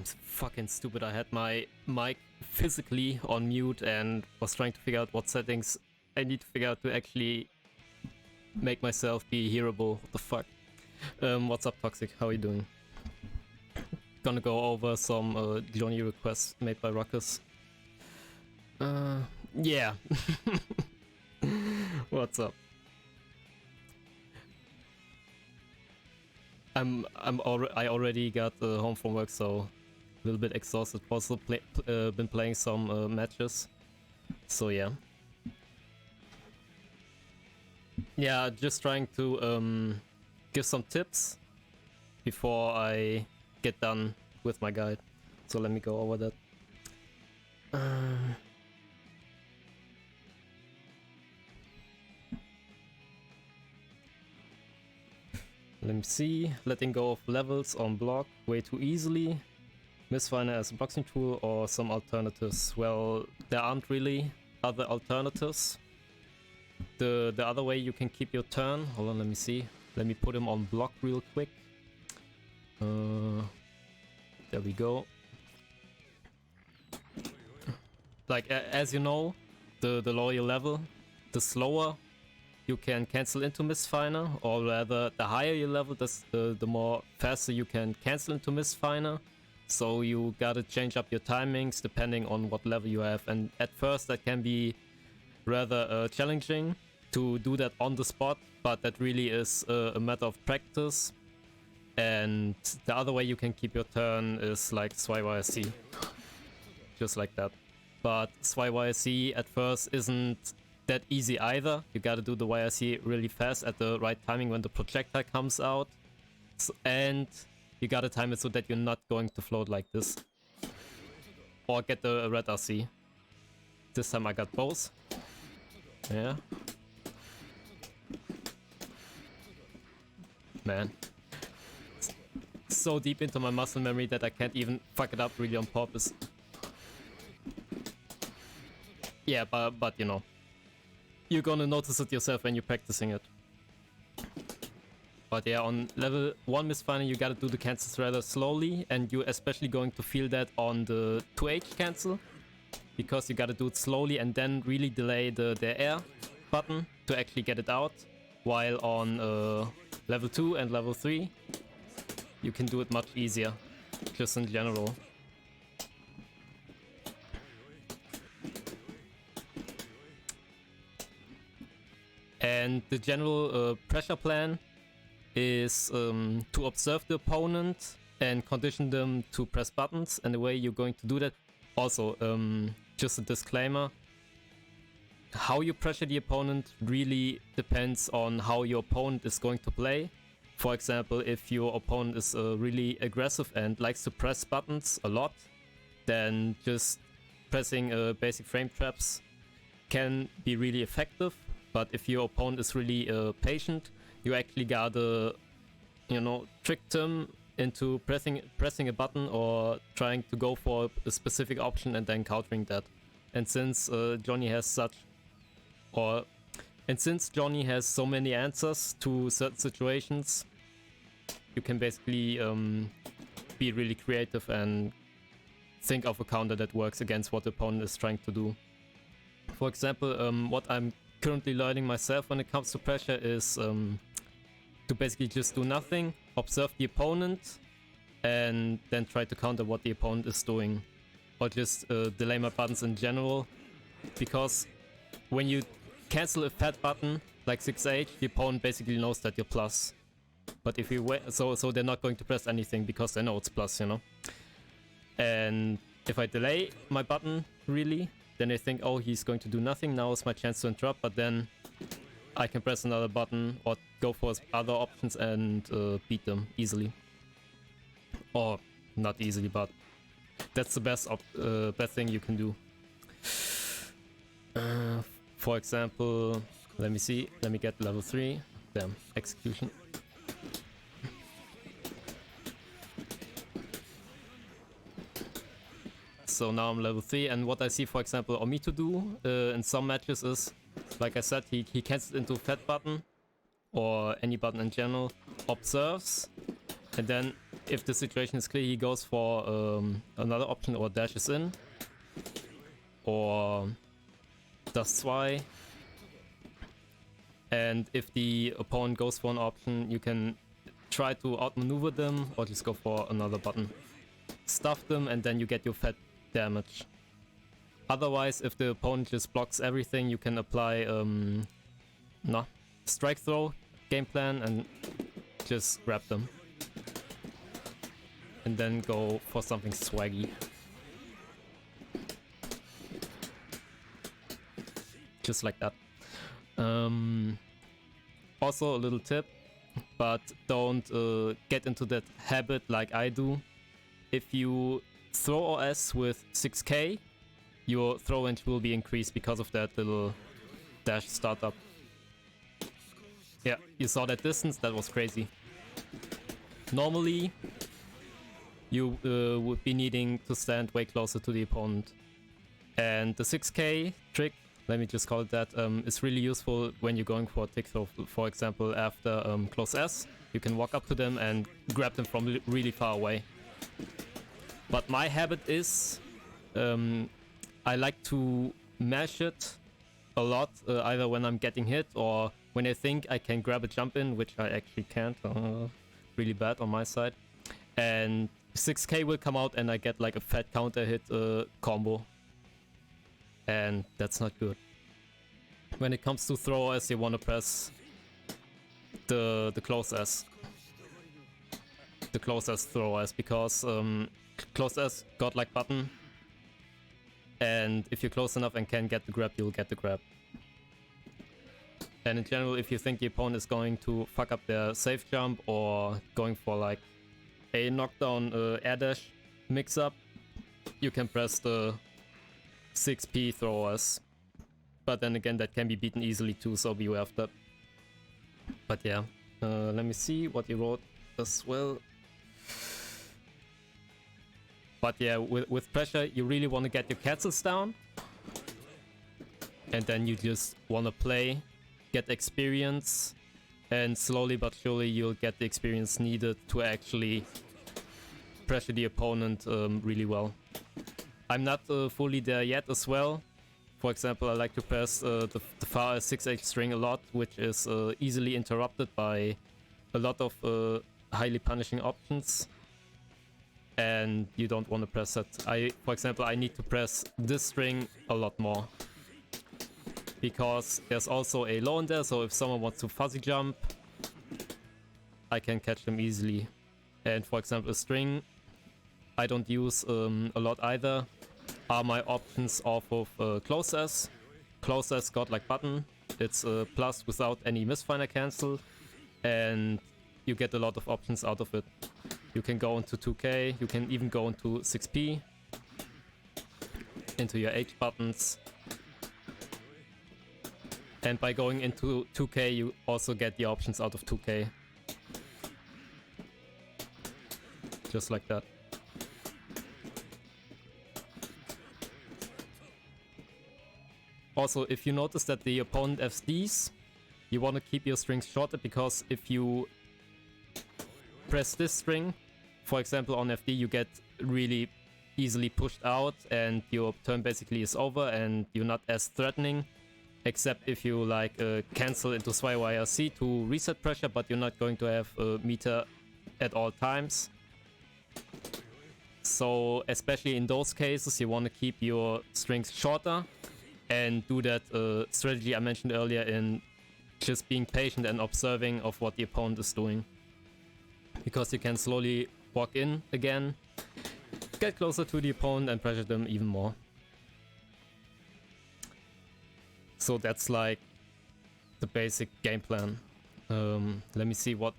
I'm fucking stupid. I had my mic physically on mute and was trying to figure out what settings I need to figure out to actually make myself be hearable. What the fuck? What's up, Toxic? How are you doing? Gonna go over some Johnny requests made by Ruckus. Yeah. What's up? I already got home from work, so a little bit exhausted. Also been playing some matches, so yeah. Yeah, just trying to give some tips before I get done with my guide. So let me go over that. Let me see. Letting go of levels on block way too easily. Mistfinder as a boxing tool or some alternatives. Well, there aren't really other alternatives. The other way you can keep your turn. Hold on, let me see. Let me put him on block real quick. There we go. Like, as you know, the lower your level, the slower you can cancel into Mistfinder, or rather, the higher your level, the more faster you can cancel into Mistfinder. So you gotta change up your timings depending on what level you have. And at first that can be rather challenging to do that on the spot, but that really is a matter of practice. And the other way you can keep your turn is like SYYC, just like that. But SYYC at first isn't that easy either. You gotta do the YRC really fast at the right timing when the projectile comes out, and you gotta time it so that you're not going to float like this or get the red RC. This time I got both. Yeah. Man. So deep into my muscle memory that I can't even fuck it up really on purpose. Yeah, but you know, you're gonna notice it yourself when you're practicing it. But yeah, on level 1 Mistfinder you gotta do the cancels rather slowly, and you're especially going to feel that on the 2H cancel, because you gotta do it slowly and then really delay the air button to actually get it out, while on level 2 and level 3 you can do it much easier, just in general. And the general pressure plan is to observe the opponent and condition them to press buttons, and the way you're going to do that. Also, just a disclaimer, how you pressure the opponent really depends on how your opponent is going to play. For example, if your opponent is really aggressive and likes to press buttons a lot, then just pressing basic frame traps can be really effective. But if your opponent is really patient, you actually gotta, you know, trick them into pressing a button or trying to go for a specific option and then countering that. And since Johnny has Johnny has so many answers to certain situations, you can basically be really creative and think of a counter that works against what the opponent is trying to do. For example, what I'm currently learning myself when it comes to pressure is to basically just do nothing, observe the opponent, and then try to counter what the opponent is doing, or just delay my buttons in general, because when you cancel a fat button like 6H, the opponent basically knows that you're plus. But if you wait, so they're not going to press anything because they know it's plus, you know. And if I delay my button really, then they think, oh, he's going to do nothing, now is my chance to interrupt, but then I can press another button or go for other options and beat them easily. Or not easily, but that's the best thing you can do. For example, let me see, let me get level 3. Damn, execution. So now I'm level 3, and what I see, for example, Omi to do in some matches is, like I said, he cancels into fat button or any button in general, observes, and then if the situation is clear, he goes for another option or dashes in. Or does Y. And if the opponent goes for an option, you can try to outmaneuver them or just go for another button. Stuff them and then you get your fat damage. Otherwise, if the opponent just blocks everything, you can apply strike throw game plan and just grab them. And then go for something swaggy. Just like that. Also a little tip, but don't get into that habit like I do. If you throw OS with 6k, your throw range will be increased because of that little dash startup. Yeah, you saw that distance, that was crazy. Normally, you would be needing to stand way closer to the opponent. And the 6k trick, let me just call it that, is really useful when you're going for a tick throw. For example, after close S, you can walk up to them and grab them from really far away. But my habit is, I like to mash it a lot, either when I'm getting hit or when I think I can grab a jump in, which I actually can't. Really bad on my side. And 6k will come out and I get like a fat counter hit combo. And that's not good. When it comes to throw S, you want to press the close S. The close S throw S, because close S godlike button. And if you're close enough and can get the grab, you'll get the grab. And in general, if you think the opponent is going to fuck up their safe jump or going for like a knockdown air dash mix up, you can press the 6p throw S. But then again, that can be beaten easily too, so beware of that. But yeah, let me see what you wrote as well. But yeah, with pressure, you really want to get your cancels down. And then you just want to play, get experience, and slowly but surely you'll get the experience needed to actually pressure the opponent really well. I'm not fully there yet as well. For example, I like to press the far 6H string a lot, which is easily interrupted by a lot of highly punishing options. And you don't want to press that. For example, I need to press this string a lot more. Because there's also a low in there, so if someone wants to fuzzy jump, I can catch them easily. And for example, a string I don't use a lot either are my options off of close S. Close S godlike button. It's plus without any misfinder cancel. And you get a lot of options out of it. You can go into 2k, you can even go into 6p, into your H buttons. And by going into 2k, you also get the options out of 2k. Just like that. Also, if you notice that the opponent FDs, you want to keep your strings shorter, because if you press this string, for example on FD, you get really easily pushed out and your turn basically is over and you're not as threatening, except if you like cancel into SYYRC to reset pressure, but you're not going to have a meter at all times. So especially in those cases, you want to keep your strings shorter and do that strategy I mentioned earlier in just being patient and observing of what the opponent is doing. Because you can slowly walk in again, get closer to the opponent and pressure them even more. So that's like the basic game plan. Let me see what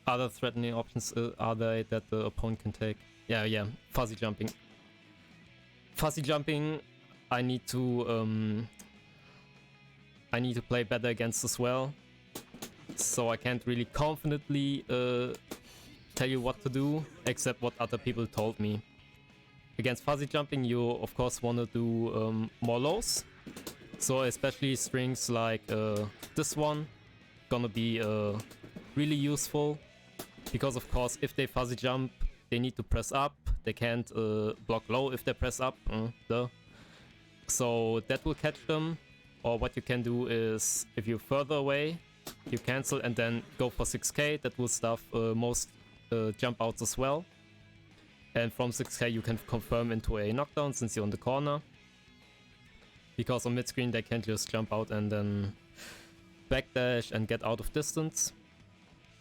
other threatening options are there that the opponent can take. Yeah, fuzzy jumping. Fuzzy jumping, I need to play better against as well. So I can't really confidently tell you what to do, except what other people told me. Against fuzzy jumping, you of course want to do more lows. So especially strings like this one, gonna be really useful. Because of course, if they fuzzy jump, they need to press up. They can't block low if they press up. So that will catch them. Or what you can do is, if you're further away, you cancel and then go for 6k. That will stuff most jump outs as well. And from 6k you can confirm into a knockdown since you're on the corner. Because on mid screen they can't just jump out and then backdash and get out of distance.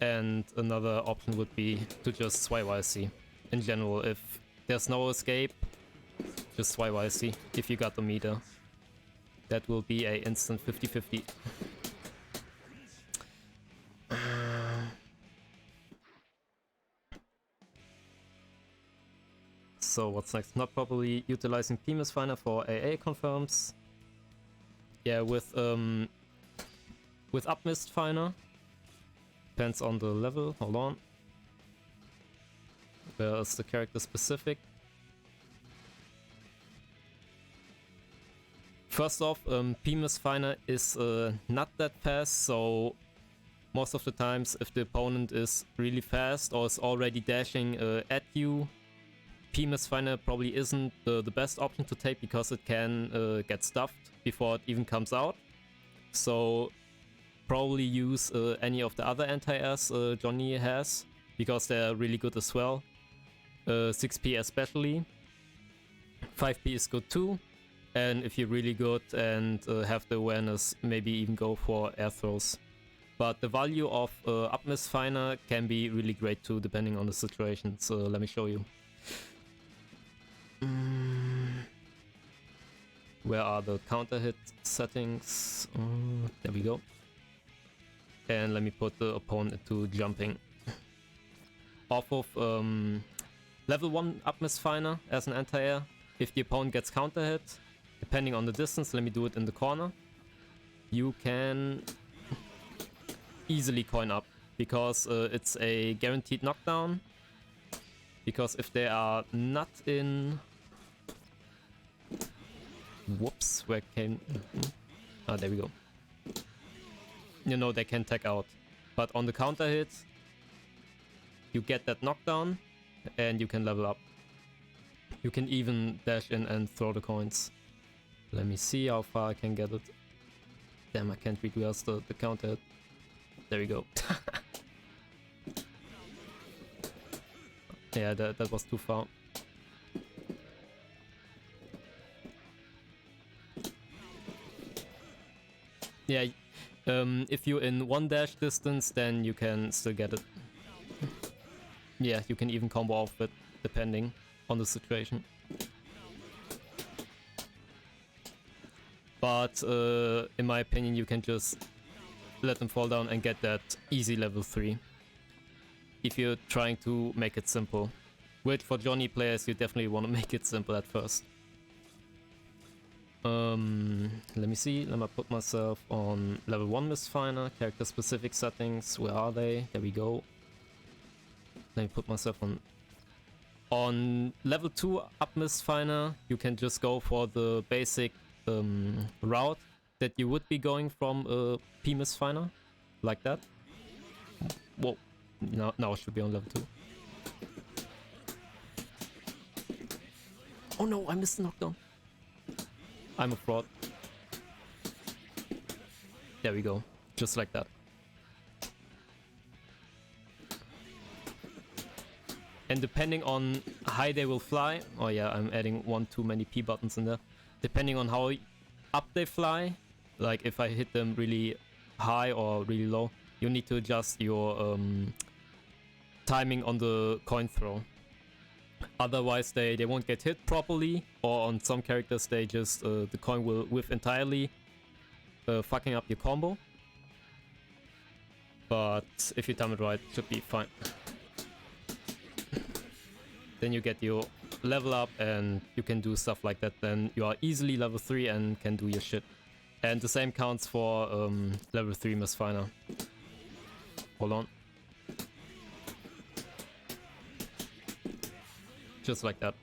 And another option would be to just YYC. In general, if there's no escape, just YYC if you got the meter. That will be a instant 50-50. So what's next? Not properly utilizing P-Miss Finder for AA confirms. Yeah, with Upmist Finder. Depends on the level. Hold on. Where is the character specific? First off, P-Miss Finder is not that fast, so most of the times if the opponent is really fast or is already dashing at you, P-Miss Finder probably isn't the best option to take because it can get stuffed before it even comes out. So probably use any of the other anti-airs Johnny has, because they're really good as well. 6p especially. 5p is good too. And if you're really good and have the awareness, maybe even go for air throws. But the value of Upmist Finder can be really great too, depending on the situation. So let me show you. Where are the counter hit settings? There we go. And let me put the opponent into jumping. Off of level 1 Upmist Finder as an anti-air. If the opponent gets counter hit, depending on the distance, let me do it in the corner, you can easily coin up because it's a guaranteed knockdown. Because if they are not in... Whoops, where came... Ah, there we go. You know, they can tag out. But on the counter hit, you get that knockdown and you can level up. You can even dash in and throw the coins. Let me see how far I can get it. Damn, I can't reverse the counter hit. There we go. Yeah, that was too far. Yeah, if you're in one dash distance, then you can still get it. Yeah, you can even combo off it, depending on the situation. But in my opinion, you can just let them fall down and get that easy level 3. If you're trying to make it simple. Which for Johnny players, you definitely want to make it simple at first. Let me see. Let me put myself on level 1 Mistfinder. Character specific settings. Where are they? There we go. Let me put myself on... On level 2 up Mistfinder, you can just go for the basic route that you would be going from a P Mistfinder. Like that. Whoa. Now I should be on level 2. Oh no, I missed the knockdown. I'm a fraud. There we go. Just like that. And depending on how high they will fly... Oh yeah, I'm adding one too many P buttons in there. Depending on how up they fly, like if I hit them really high or really low, you need to adjust your timing on the coin throw. Otherwise they won't get hit properly, or on some characters they just the coin will whiff entirely, fucking up your combo. But if you time it right, it should be fine. Then you get your level up and you can do stuff like that. Then you are easily level 3 and can do your shit. And the same counts for level 3 Mistfinder. Hold on. Just like that.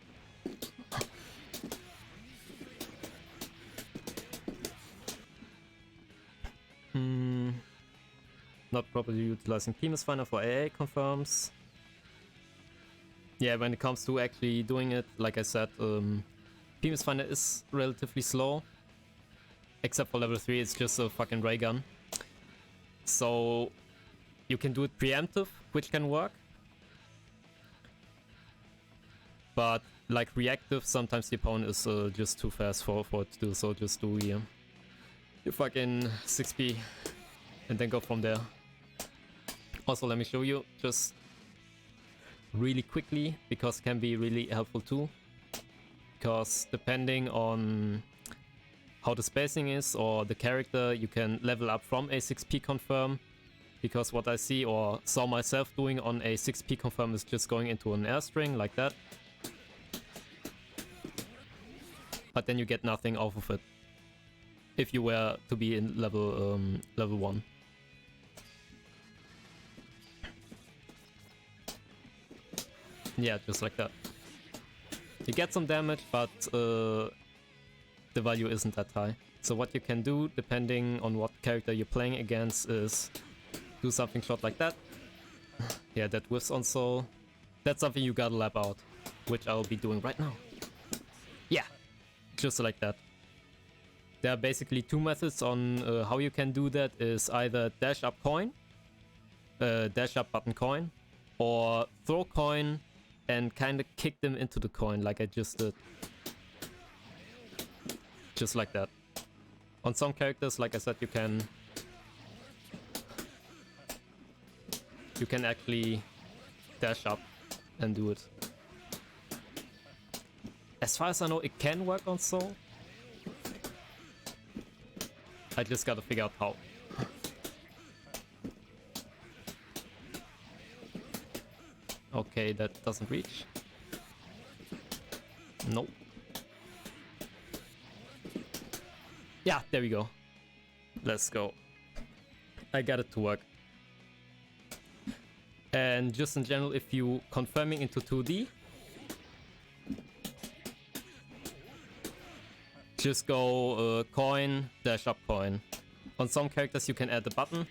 Not properly utilizing P Mistfinder for AA confirms. Yeah, when it comes to actually doing it, like I said, Penis Finder is relatively slow. Except for level 3, it's just a fucking ray gun. So you can do it preemptive, which can work. But like reactive, sometimes the opponent is just too fast for it to do, so just do your fucking 6p and then go from there. Also, let me show you just really quickly, because it can be really helpful too. Because depending on how the spacing is or the character, you can level up from a 6p confirm. Because what I see or saw myself doing on a 6p confirm is just going into an airstring like that. But then you get nothing off of it if you were to be in level 1. Yeah, just like that. You get some damage, but the value isn't that high. So what you can do, depending on what character you're playing against, is do something short like that. Yeah, that whiffs on soul. That's something you gotta lap out, which I'll be doing right now. Yeah, just like that. There are basically two methods on how you can do that. Is either dash up coin, dash up button coin, or throw coin and kind of kick them into the coin like I just did. Just like that. On some characters, like I said, you can actually dash up and do it. As far as I know, it can work on soul. I just gotta figure out how. Okay, that doesn't reach. Nope. Yeah, there we go. Let's go. I got it to work. And just in general, if you confirming into 2D, just go coin, dash up coin. On some characters you can add the button.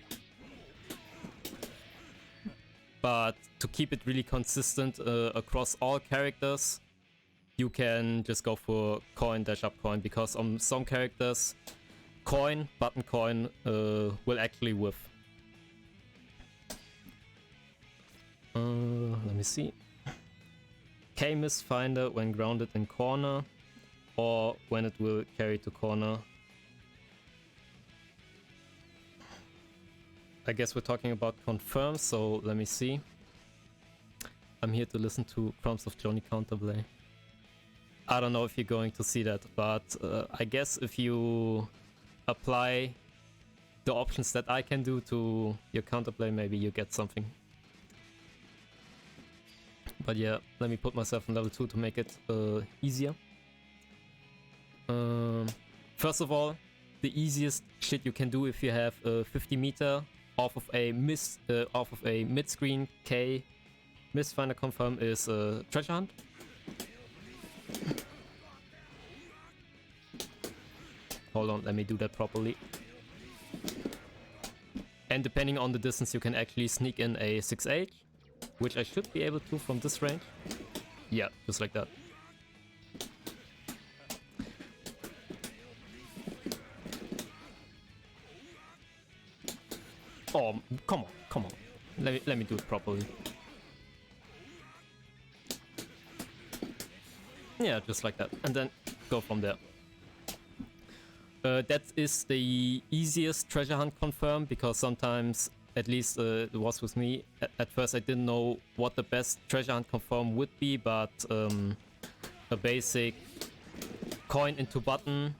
But to keep it really consistent across all characters, you can just go for coin, dash up coin, because on some characters, coin, button coin will actually whiff. Let me see. K misfinder when grounded in corner, or when it will carry to corner. I guess we're talking about confirm, so let me see. I'm here to listen to prompts of Johnny Counterplay. I don't know if you're going to see that, but I guess if you apply the options that I can do to your counterplay, maybe you get something. But yeah, let me put myself in level 2 to make it easier. First of all, the easiest shit you can do if you have 50 meter off of a mid-screen K misfinder confirm is treasure hunt. Hold on, let me do that properly. And depending on the distance, you can actually sneak in a 6H, which I should be able to from this range. Yeah, just like that. Oh, come on. Let me do it properly. Yeah, just like that. And then go from there. That is the easiest treasure hunt confirm, because sometimes, at least it was with me, at first I didn't know what the best treasure hunt confirm would be, but a basic coin into button,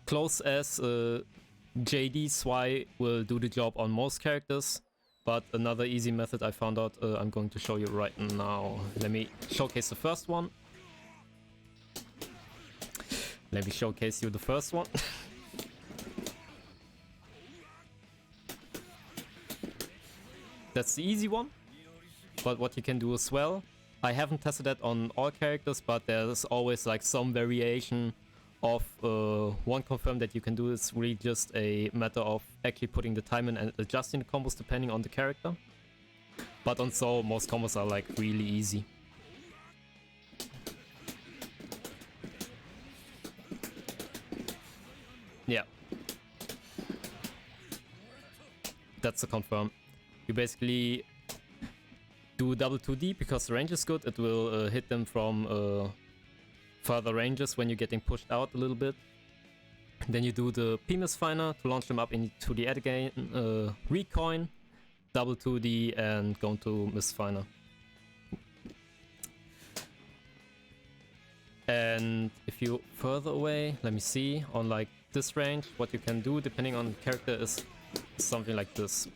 close as JD Swy will do the job on most characters. But another easy method I found out, I'm going to show you right now. Let me showcase the first one. Let me showcase you the first one. That's the easy one. But what you can do as well, I haven't tested that on all characters, but there's always like some variation of one confirm that you can do. It's really just a matter of actually putting the time in and adjusting the combos depending on the character. But on Soul, most combos are like really easy. Yeah. That's a confirm. You basically do double 2D because the range is good. It will hit them from further ranges when you're getting pushed out a little bit. Then you do the P-Misfiner to launch them up into the air again, recoin, double 2D, and go into Misfiner. And if you further away, let me see, on like this range, what you can do depending on the character is something like this.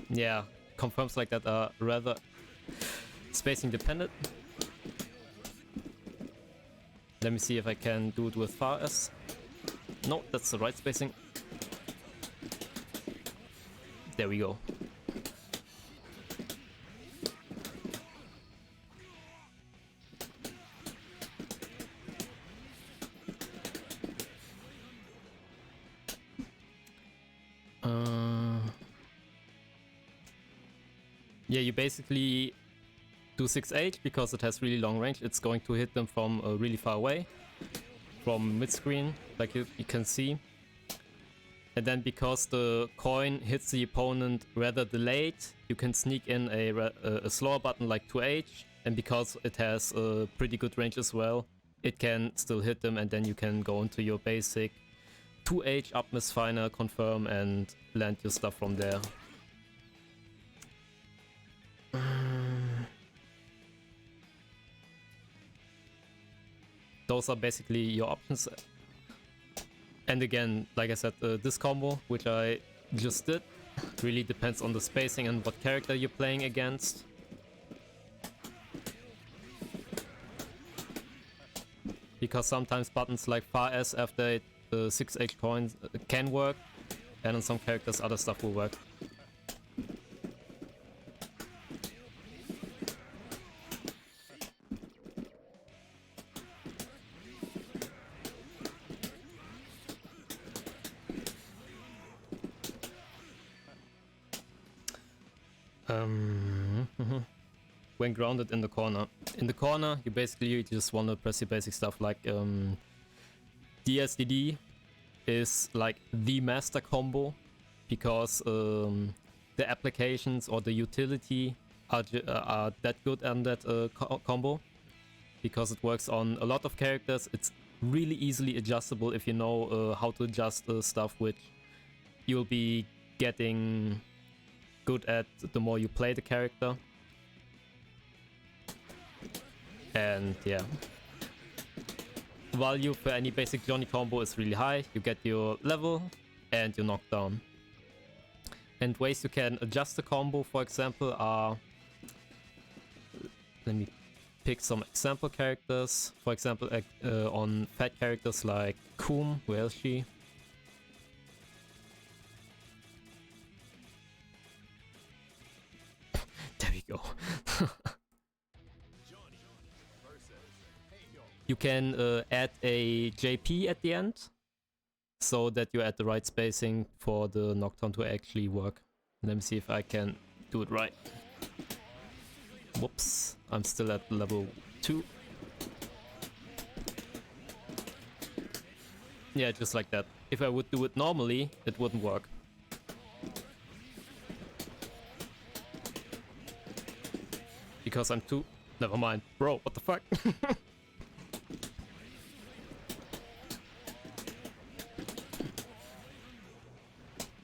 Yeah, confirms like that are rather spacing dependent. Let me see if I can do it with far S. No, that's the right spacing. There we go. Yeah, you basically do 6H because it has really long range. It's going to hit them from really far away, from mid-screen, like you can see. And then because the coin hits the opponent rather delayed, you can sneak in a slower button like 2H. And because it has a pretty good range as well, it can still hit them, and then you can go into your basic 2H up misfiner, confirm, and land your stuff from there. Those are basically your options. And again, like I said, this combo, which I just did, really depends on the spacing and what character you're playing against. Because sometimes buttons like far S after the 6H coins can work, and on some characters other stuff will work. When grounded in the corner. In the corner, you basically just want to press your basic stuff like DSDD is like the master combo because the applications or the utility are that good on that combo because it works on a lot of characters. It's really easily adjustable if you know how to adjust stuff, which you'll be getting good at the more you play the character. And yeah, value for any basic Johnny combo is really high. You get your level and your knockdown. And ways you can adjust the combo, for example, are... Let me pick some example characters. For example, on fat characters like Koom, where is she? There we go. You can add a JP at the end, so that you add the right spacing for the knockdown to actually work. Let me see if I can do it right. Whoops, I'm still at level 2. Yeah, just like that. If I would do it normally, it wouldn't work. Because I'm too... Never mind. Bro, what the fuck?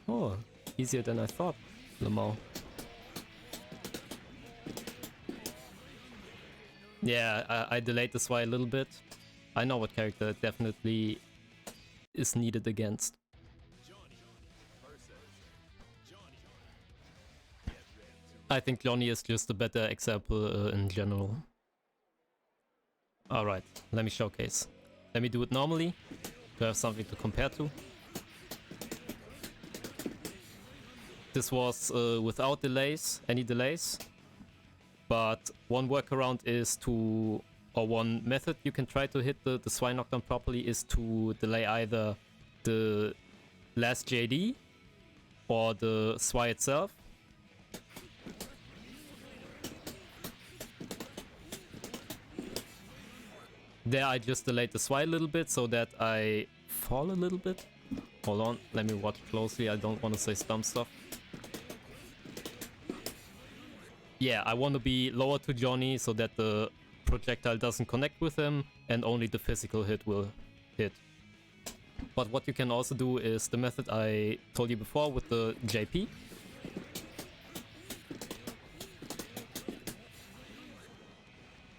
Oh, easier than I thought, Lamau. Yeah, I delayed this Y a little bit. I know what character it definitely is needed against. I think Johnny is just a better example in general. Alright, let me showcase. Let me do it normally, to have something to compare to. This was without delays, any delays. But one workaround is to, or one method you can try to hit the swine knockdown properly is to delay either the last JD or the SWI itself. There I just delayed the SWI a little bit so that I fall a little bit. Hold on, let me watch closely. I don't want to say dumb stuff. Yeah, I want to be lower to Johnny so that the projectile doesn't connect with him and only the physical hit will hit. But what you can also do is the method I told you before with the JP.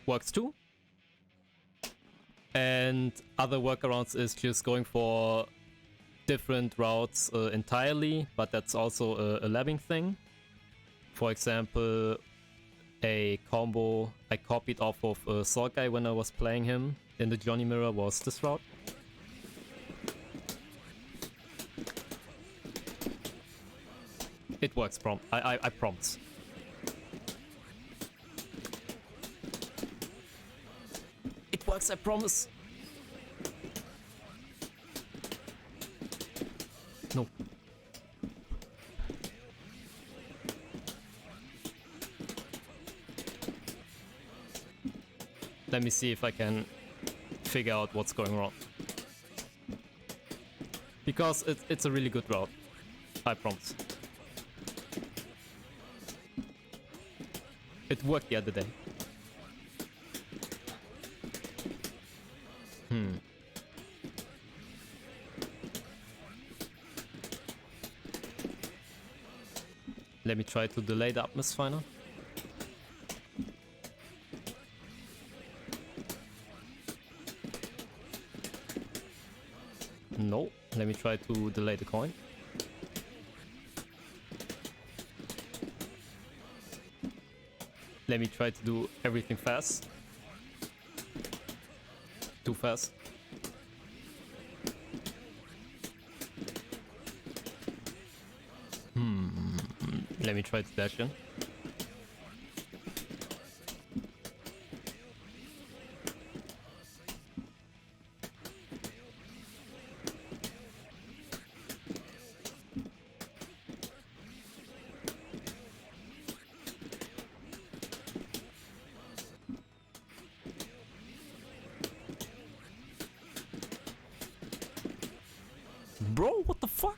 Works too. And other workarounds is just going for different routes entirely, but that's also a labbing thing. For example, a combo I copied off of VoD when I was playing him in the Johnny mirror was this route. It works, I promise. It works, I promise. No. Let me see if I can figure out what's going wrong. Because it's a really good route, I promise. It worked the other day. Let me try to delay the up misfire. No, let me try to delay the coin. Let me try to do everything fast. Too fast. Let me try to dash in. Bro, what the fuck?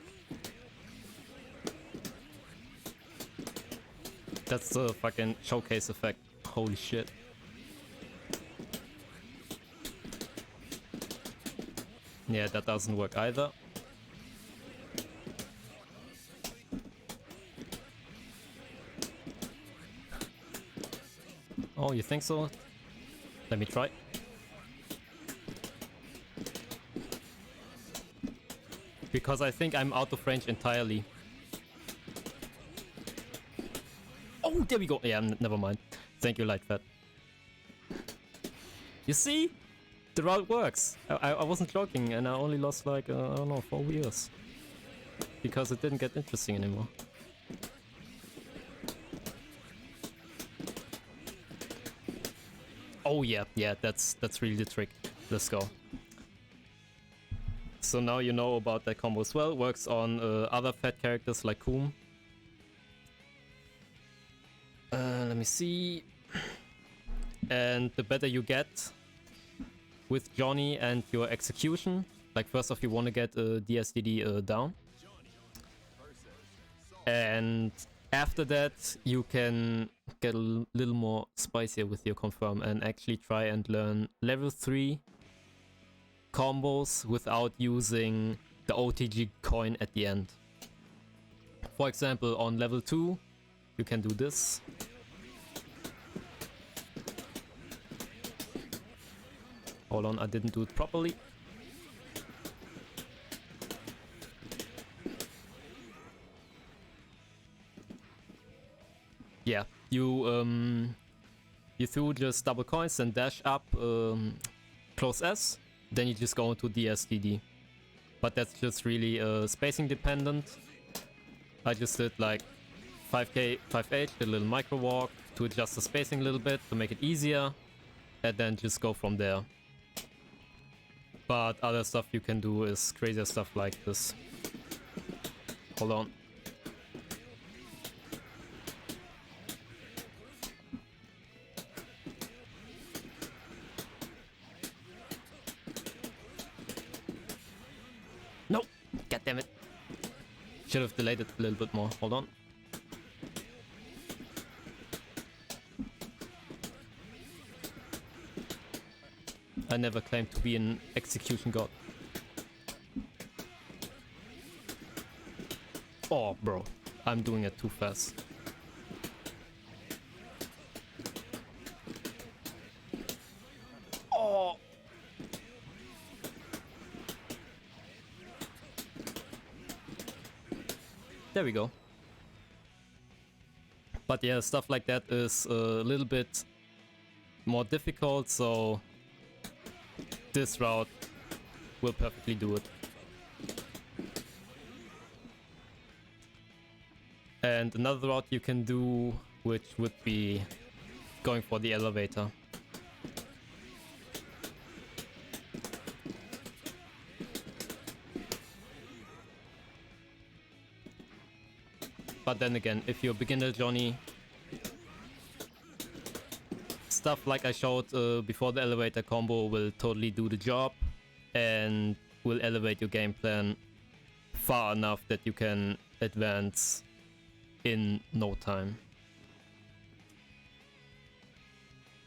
That's the fucking showcase effect. Holy shit. Yeah, that doesn't work either. Oh, you think so? Let me try. Because I think I'm out of range entirely. Oh, there we go. Yeah, never mind. Thank you, Lightfat. You see? The route works. I wasn't joking, and I only lost like, I don't know, 4 years. Because it didn't get interesting anymore. Oh yeah, that's really the trick. Let's go. So now you know about that combo as well. Works on other fat characters like Koom. Let me see. And the better you get with Johnny and your execution, like first off you want to get DSDD down. And after that you can get a little more spicier with your confirm and actually try and learn level 3 combos without using the OTG coin at the end. For example, on level 2 you can do this. Hold on, I didn't do it properly. Yeah, you threw just double coins and dash up close S, then you just go into DSDD. But that's just really spacing dependent. I just did like 5k, 5h, did a little micro walk to adjust the spacing a little bit to make it easier, and then just go from there. But other stuff you can do is crazier stuff like this. Hold on. Should have delayed it a little bit more. Hold on. I never claimed to be an execution god. Oh, bro. I'm doing it too fast. Oh! There we go. But yeah, stuff like that is a little bit more difficult, so this route will perfectly do it. And another route you can do, which would be going for the elevator. But then again, if you're beginner Johnny, stuff like I showed before the elevator combo will totally do the job and will elevate your game plan far enough that you can advance in no time.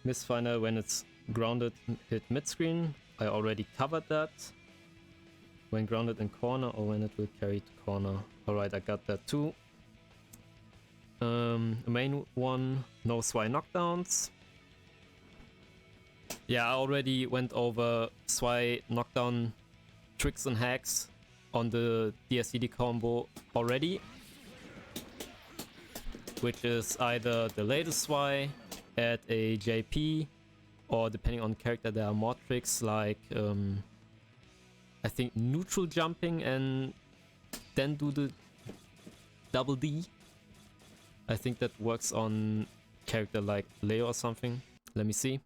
Misfiner when it's grounded hit mid-screen. I already covered that. When grounded in corner or when it will carry to corner. Alright, I got that too. Main one, no SWI knockdowns. Yeah, I already went over SWI knockdown tricks and hacks on the DSCD combo already. Which is either the latest SWI at a JP, or depending on character there are more tricks like I think neutral jumping and then do the double D. I think that works on character like Leo or something. Let me see.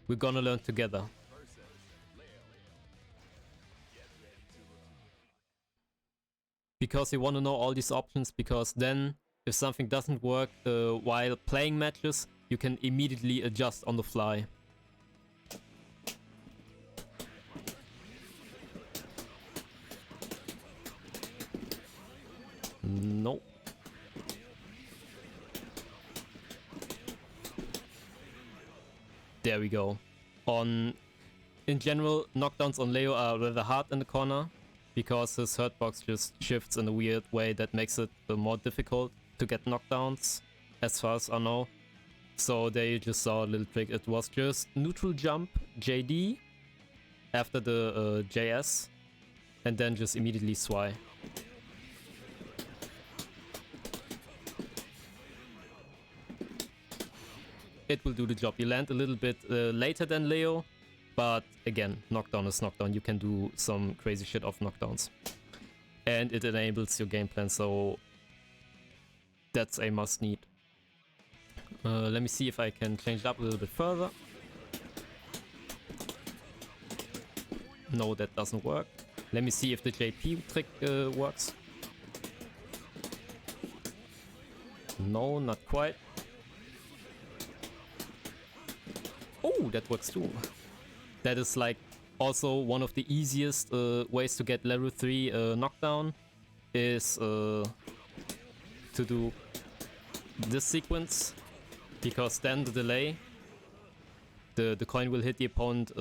We're gonna learn together. Because you want to know all these options, because then if something doesn't work while playing matches, you can immediately adjust on the fly. No. There we go. In general, knockdowns on Leo are rather hard in the corner, because his hurtbox just shifts in a weird way that makes it more difficult to get knockdowns, as far as I know. So there you just saw a little trick. It was just neutral jump JD after the JS, and then just immediately SWI. It will do the job. You land a little bit later than Leo, but again, knockdown is knockdown. You can do some crazy shit off knockdowns. And it enables your game plan, so that's a must need. Let me see if I can change it up a little bit further. No, that doesn't work. Let me see if the JP trick works. No, not quite. Oh, that works too. That is like also one of the easiest ways to get level 3 knockdown is to do this sequence, because then the delay, the coin will hit the opponent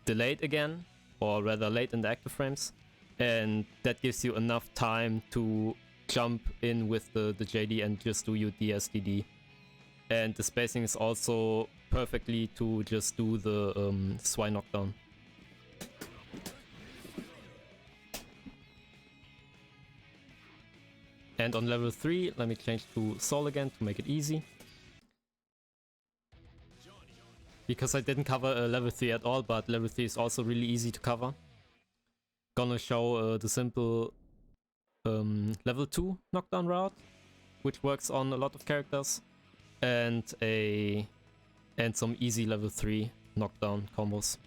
delayed again, or rather late in the active frames, and that gives you enough time to jump in with the JD and just do your DSDD. And the spacing is also perfectly to just do the SWI knockdown. And on level 3, let me change to Soul again to make it easy. Because I didn't cover level 3 at all, but level 3 is also really easy to cover. Gonna show the simple level 2 knockdown route, which works on a lot of characters, and some easy level 3 knockdown combos.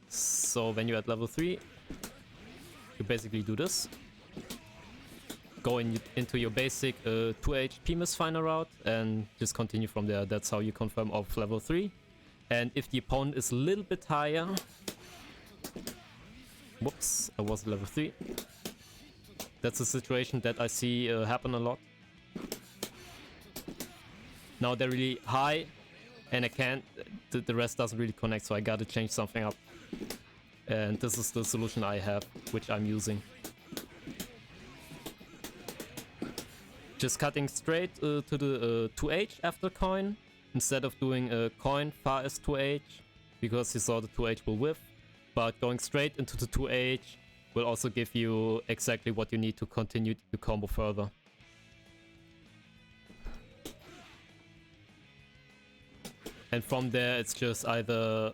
So when you're at level 3, you basically do this. Go into your basic 2 HP misfiner route and just continue from there. That's how you confirm off level 3. And if the opponent is a little bit higher, Whoops, I was level 3. That's a situation that I see happen a lot. Now they're really high, and I can't, the rest doesn't really connect, so I gotta change something up. And this is the solution I have, which I'm using. Just cutting straight to the 2H after coin, instead of doing a coin far as 2H, because you saw the 2H will whiff. But going straight into the 2H will also give you exactly what you need to continue the combo further. And from there it's just either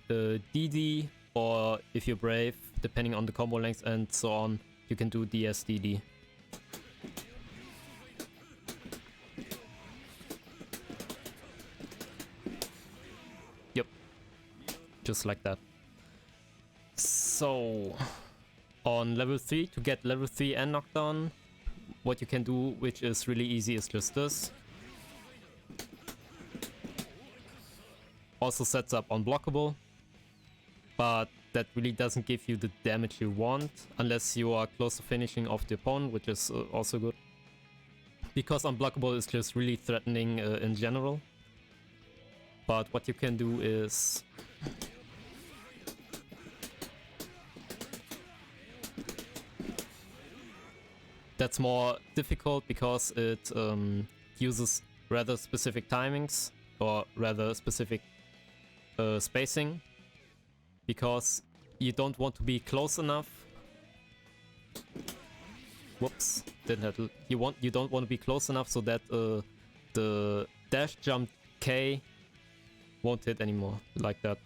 DD, or if you're brave, depending on the combo length and so on, you can do DSDD. Yep, just like that. So, on level 3, to get level 3 and knockdown, what you can do, which is really easy, is just this. Also sets up Unblockable, but that really doesn't give you the damage you want, unless you are close to finishing off the opponent, which is also good. Because Unblockable is just really threatening in general. But what you can do is... That's more difficult because it uses rather specific timings, or rather specific spacing, because you don't want to be close enough. Whoops, didn't have to. You don't want to be close enough so that the dash jump K won't hit anymore, like that.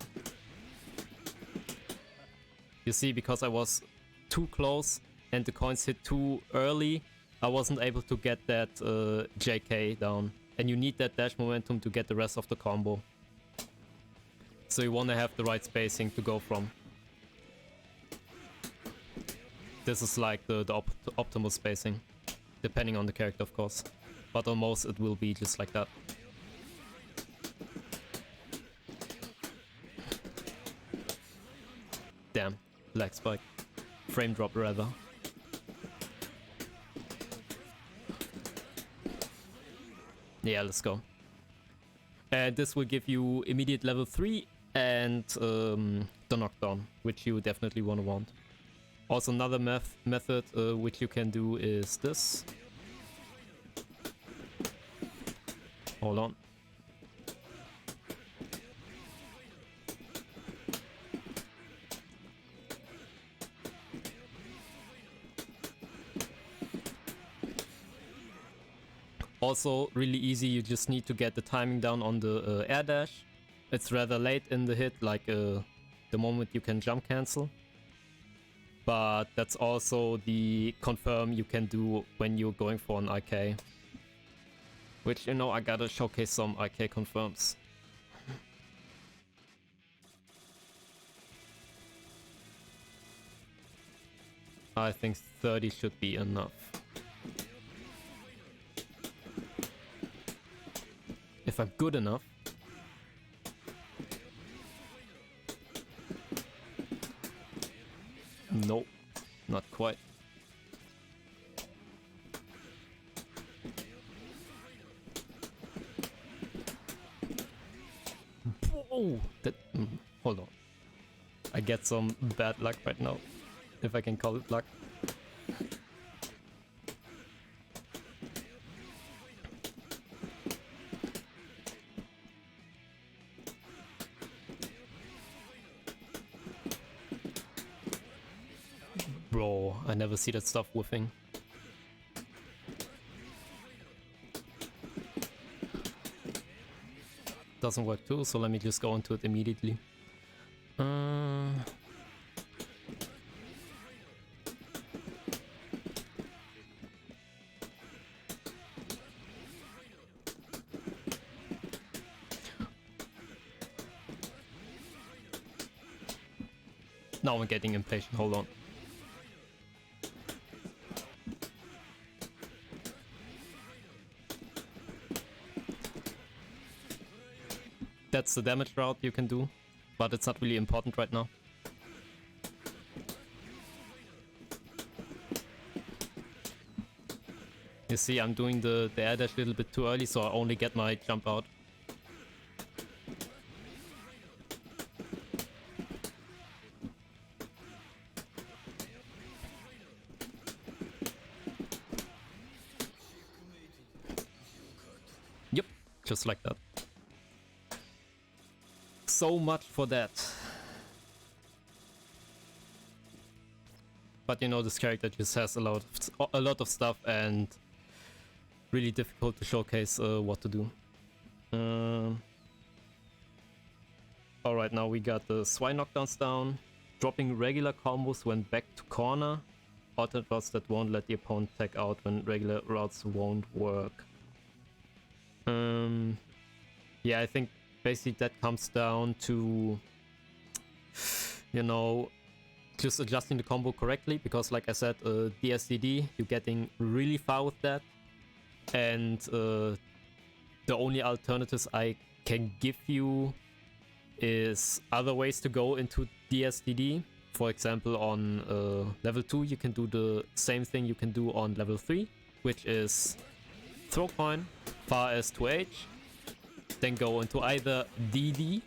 You see, because I was too close and the coins hit too early, I wasn't able to get that JK down. And you need that dash momentum to get the rest of the combo. So you want to have the right spacing to go from. This is like the optimal spacing, depending on the character of course. But on most it will be just like that. Damn, lag spike. Frame drop rather. Yeah, let's go. And this will give you immediate level 3 and the knockdown, which you definitely want. Also another method which you can do is this. Hold on. Also really easy, you just need to get the timing down on the air dash. It's rather late in the hit, like the moment you can jump cancel. But that's also the confirm you can do when you're going for an IK. Which, you know, I gotta showcase some IK confirms. I think 30 should be enough. If I'm good enough. Nope, not quite. Whoa! That, hold on. I get some bad luck right now, if I can call it luck. Bro, I never see that stuff whiffing. Doesn't work too, so let me just go into it immediately. Now I'm getting impatient, hold on. That's the damage route you can do, but it's not really important right now. You see, I'm doing the air dash a little bit too early, so I only get my jump out. Yep, just like that. So much for that. But you know, this character just has a lot of stuff and really difficult to showcase what to do. Alright, now we got the Swine knockdowns down. Dropping regular combos when back to corner. Alternate routes that won't let the opponent tag out when regular routes won't work. Yeah, I think basically that comes down to, you know, just adjusting the combo correctly, because like I said, DSDD, you're getting really far with that. And the only alternatives I can give you is other ways to go into DSDD. For example, on level 2 you can do the same thing you can do on level 3, which is throw coin, far as to H, then go into either DD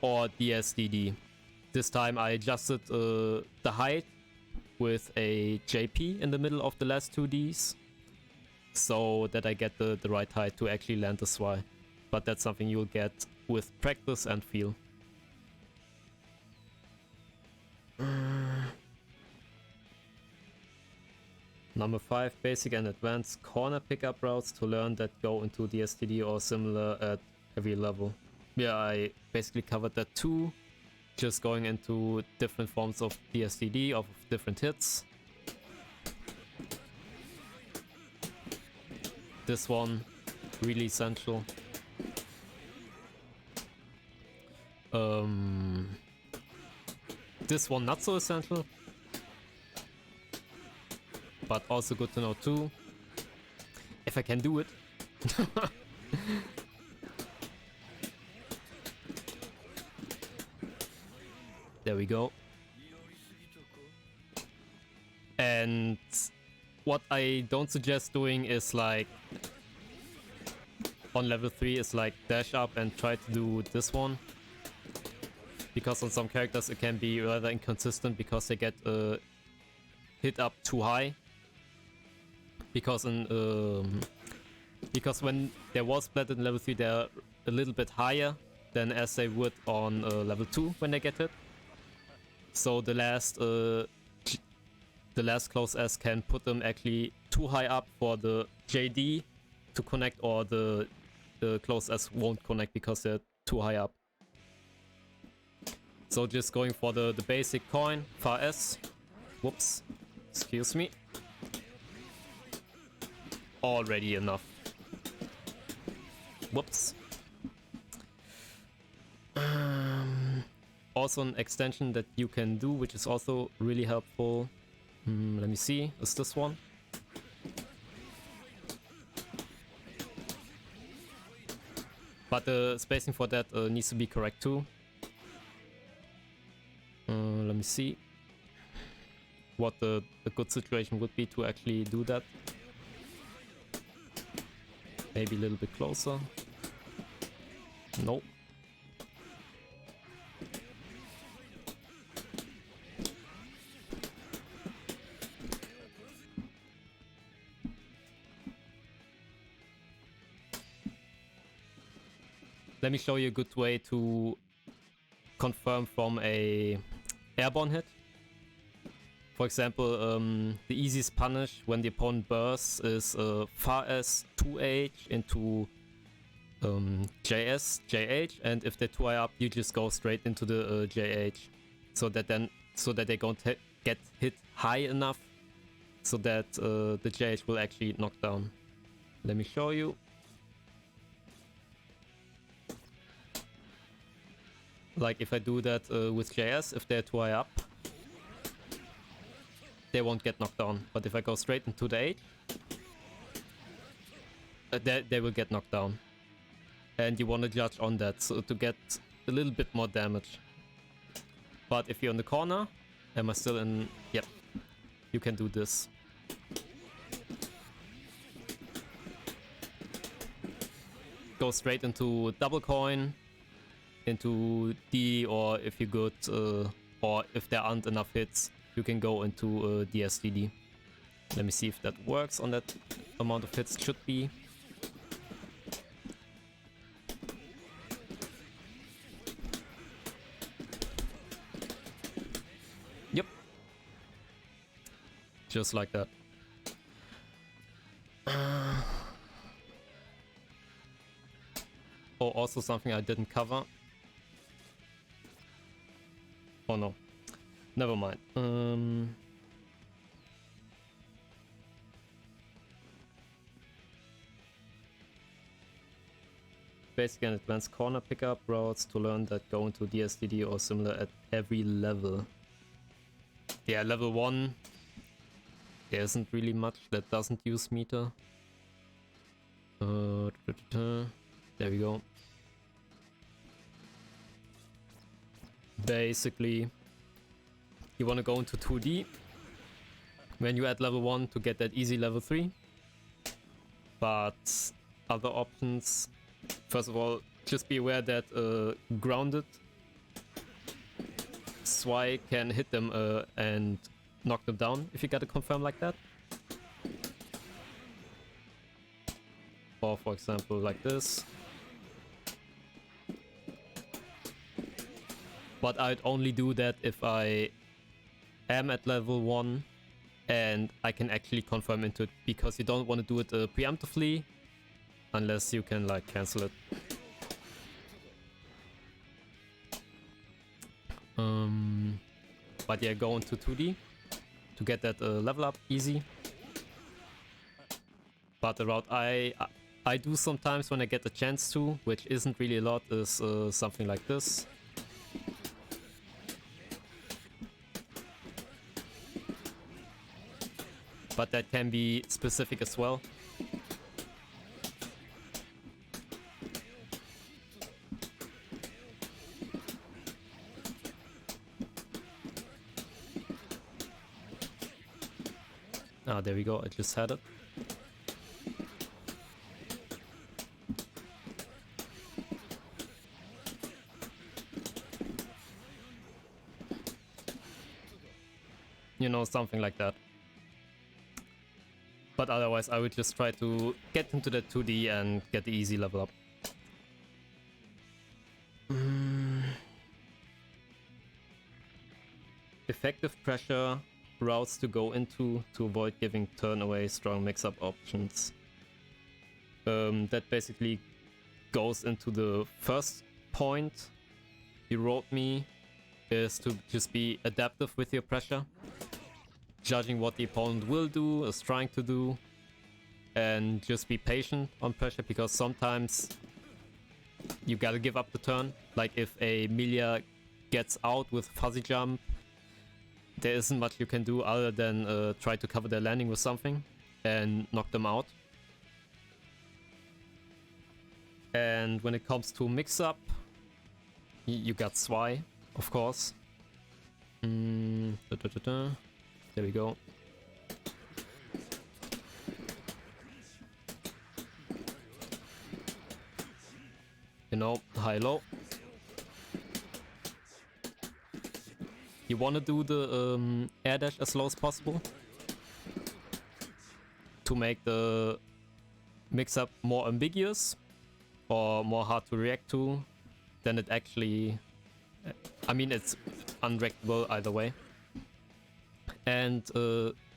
or DSDD. This time I adjusted the height with a JP in the middle of the last 2 Ds, so that I get the right height to actually land the SY. But that's something you'll get with practice and feel. Number 5, basic and advanced corner pickup routes to learn that go into DSDD or similar at heavy level. Yeah, I basically covered that too. Just going into different forms of DSDD of different hits. This one, really essential. This one not so essential, but also good to know too, if I can do it. There we go. And what I don't suggest doing is like on level 3 is like dash up and try to do this one, because on some characters it can be rather inconsistent because they get hit up too high. Because when their wall splat in level 3 they're a little bit higher than as they would on level 2 when they get hit. So the last close S can put them actually too high up for the JD to connect, or the close S won't connect because they're too high up. So just going for the basic coin, far S. Whoops, excuse me. Already enough. Whoops. Also an extension that you can do, which is also really helpful. Let me see, is this one? But the spacing for that needs to be correct too. Let me see what the good situation would be to actually do that. Maybe a little bit closer. Nope. Let me show you a good way to confirm from a airborne hit. For example, the easiest punish when the opponent bursts is far S 2H into JS, JH, and if they're too high up, you just go straight into the JH, so that they don't get hit high enough, so that the JH will actually knock down. Let me show you. Like if I do that with JS, if they're too high up, they won't get knocked down. But if I go straight into the H, they will get knocked down. And you want to judge on that, so to get a little bit more damage. But if you're in the corner, am I still in? Yep, you can do this. Go straight into double coin, into D, or if you good, or if there aren't enough hits, you can go into DSDD. Let me see if that works on that amount of hits. Should be. Yep. Just like that. Oh, also something I didn't cover. Oh no. Never mind. Basically an advanced corner pickup routes to learn that go into DSDD or similar at every level. Yeah, level 1. There isn't really much that doesn't use meter. There we go. Basically, you want to go into 2D when you at level 1 to get that easy level 3. But other options, first of all, just be aware that grounded Vguy can hit them and knock them down if you get a confirm like that. Or for example like this. But I'd only do that if I am at level 1 and I can actually confirm into it, because you don't want to do it preemptively unless you can like cancel it. But yeah, go into 2D to get that level up easy. But the route I do sometimes when I get the chance to, which isn't really a lot, is something like this. But that can be specific as well. Ah, there we go, I just had it. You know, something like that. But otherwise, I would just try to get into the 2D and get the easy level up. Effective pressure routes to go into to avoid giving turn away strong mix-up options. That basically goes into the first point you wrote me, is to just be adaptive with your pressure. Judging what the opponent will do, is trying to do, and just be patient on pressure, because sometimes you gotta give up the turn. Like if a Milia gets out with fuzzy jump, there isn't much you can do other than try to cover their landing with something and knock them out. And when it comes to mix-up, you got Vguy, of course. There we go. You know, high-low. You want to do the air dash as low as possible to make the mix-up more ambiguous or more hard to react to than it actually... I mean, it's unreactable either way. And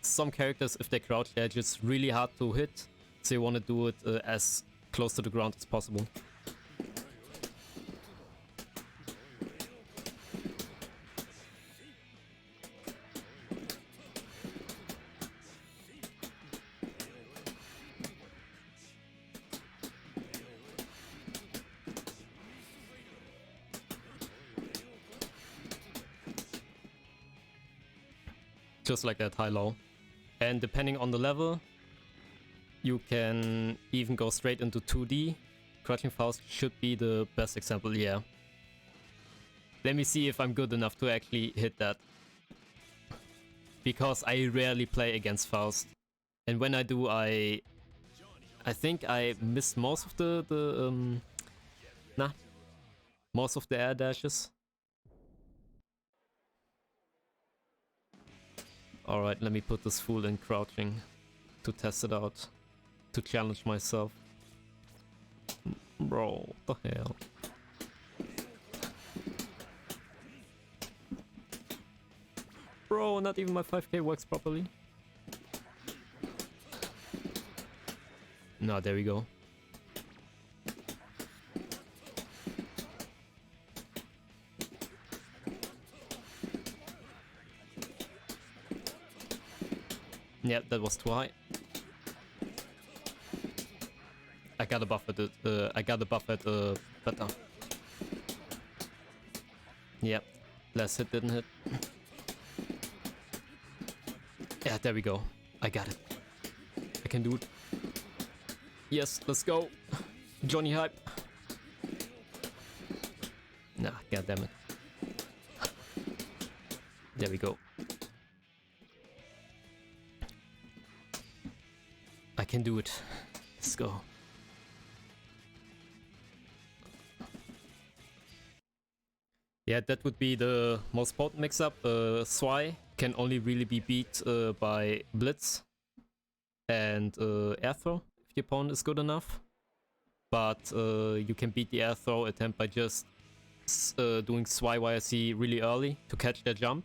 some characters, if they crouch, they're just really hard to hit, so you want to do it as close to the ground as possible. Just like that, high-low. And depending on the level, you can even go straight into 2D. Crouching Faust should be the best example, yeah. Let me see if I'm good enough to actually hit that. Because I rarely play against Faust. And when I do, I think I miss most of most of the air dashes. Alright, let me put this fool in crouching to test it out. To challenge myself. Bro, what the hell? Bro, not even my 5k works properly. No, there we go. Yeah, that was too high. I gotta buff it. Better. Yep. Last hit didn't hit. Yeah, there we go. I got it. I can do it. Yes, let's go. Johnny hype. Nah, goddammit. There we go. I can do it. Let's go. Yeah, that would be the most potent mix-up. Zwei can only really be beat by Blitz and Air Throw if the opponent is good enough. But you can beat the Air Throw attempt by just doing Zwei YRC really early to catch their jump.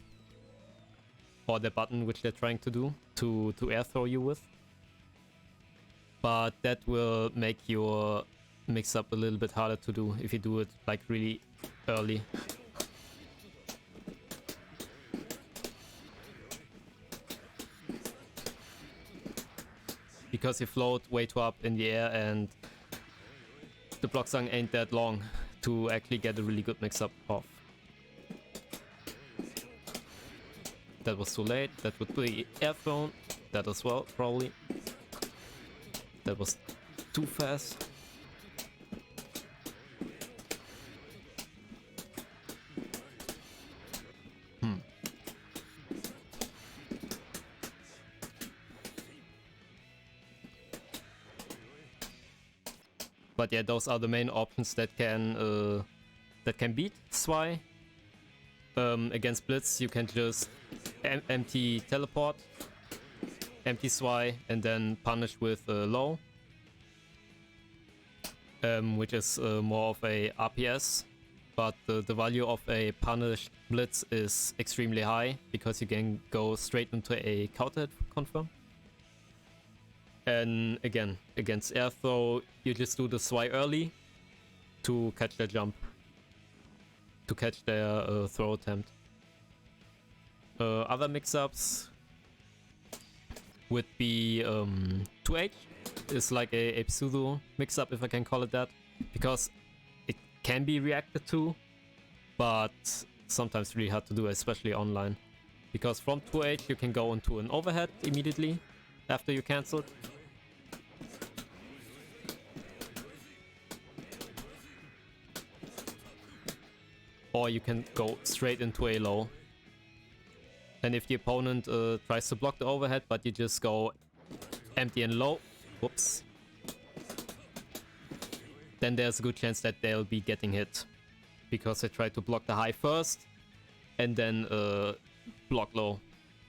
Or the button which they're trying to do to Air Throw you with. But that will make your mix-up a little bit harder to do if you do it like really early. Because you float way too up in the air and the block song ain't that long to actually get a really good mix-up off. That was too late. That would be air thrown. That as well, probably. That was too fast. But yeah, those are the main options that can beat Zwei. Against Blitz, you can just empty teleport, empty Zwei, and then punish with low, which is more of a RPS. But the value of a punished Blitz is extremely high because you can go straight into a counter hit confirm. And again, against Air Throw, you just do the Zwei early to catch their jump, to catch their throw attempt. Other mix-ups would be 2H is like a pseudo mix-up, if I can call it that, because it can be reacted to, but sometimes really hard to do, especially online. Because from 2H you can go into an overhead immediately after you cancel. Or you can go straight into a low. And if the opponent tries to block the overhead, but you just go empty and low, whoops, then there's a good chance that they'll be getting hit. Because they try to block the high first, and then block low.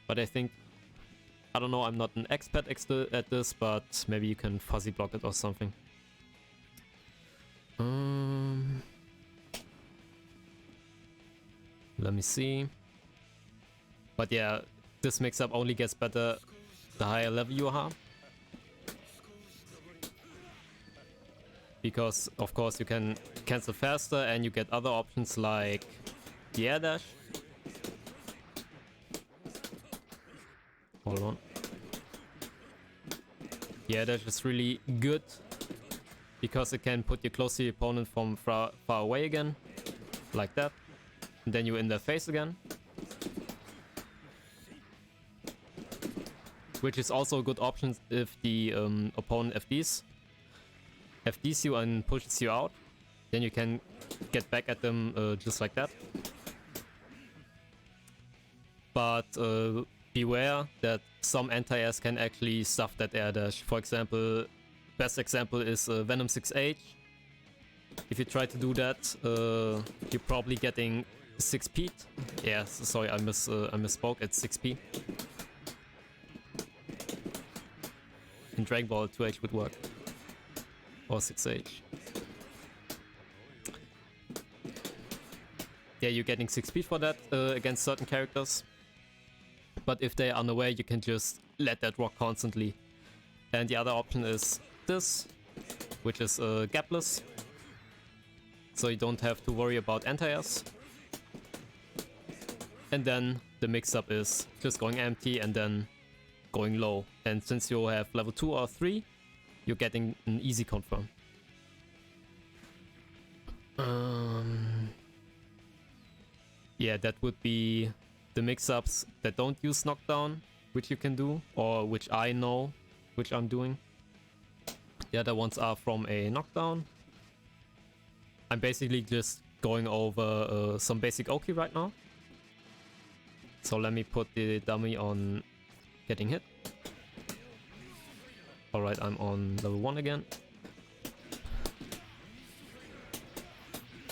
But I think, I don't know, I'm not an expert at this, but maybe you can fuzzy block it or something. Let me see. But yeah, this mix-up only gets better the higher level you are. Because, of course, you can cancel faster and you get other options like the air dash. Hold on. The air dash is really good because it can put you close to the opponent from far away again. Like that. And then you're in their face again. Which is also a good option if the opponent FDs you and pushes you out. Then you can get back at them just like that. but beware that some anti-airs can actually stuff that air dash. For example, best example is Venom 6H. If you try to do that, you're probably getting 6p. Yeah, sorry, I misspoke. It's 6p. In Dragon Ball, 2H would work. Or 6H. Yeah, you're getting 6p for that against certain characters. But if they're unaware, you can just let that rock constantly. And the other option is this, which is gapless. So you don't have to worry about anti-airs. And then the mix-up is just going empty and then going low. And since you have level 2 or 3, you're getting an easy confirm. Yeah, that would be the mix-ups that don't use knockdown, which you can do, or which I know, which I'm doing. The other ones are from a knockdown. I'm basically just going over some basic Oki right now. So let me put the dummy on getting hit. Alright, I'm on level 1 again.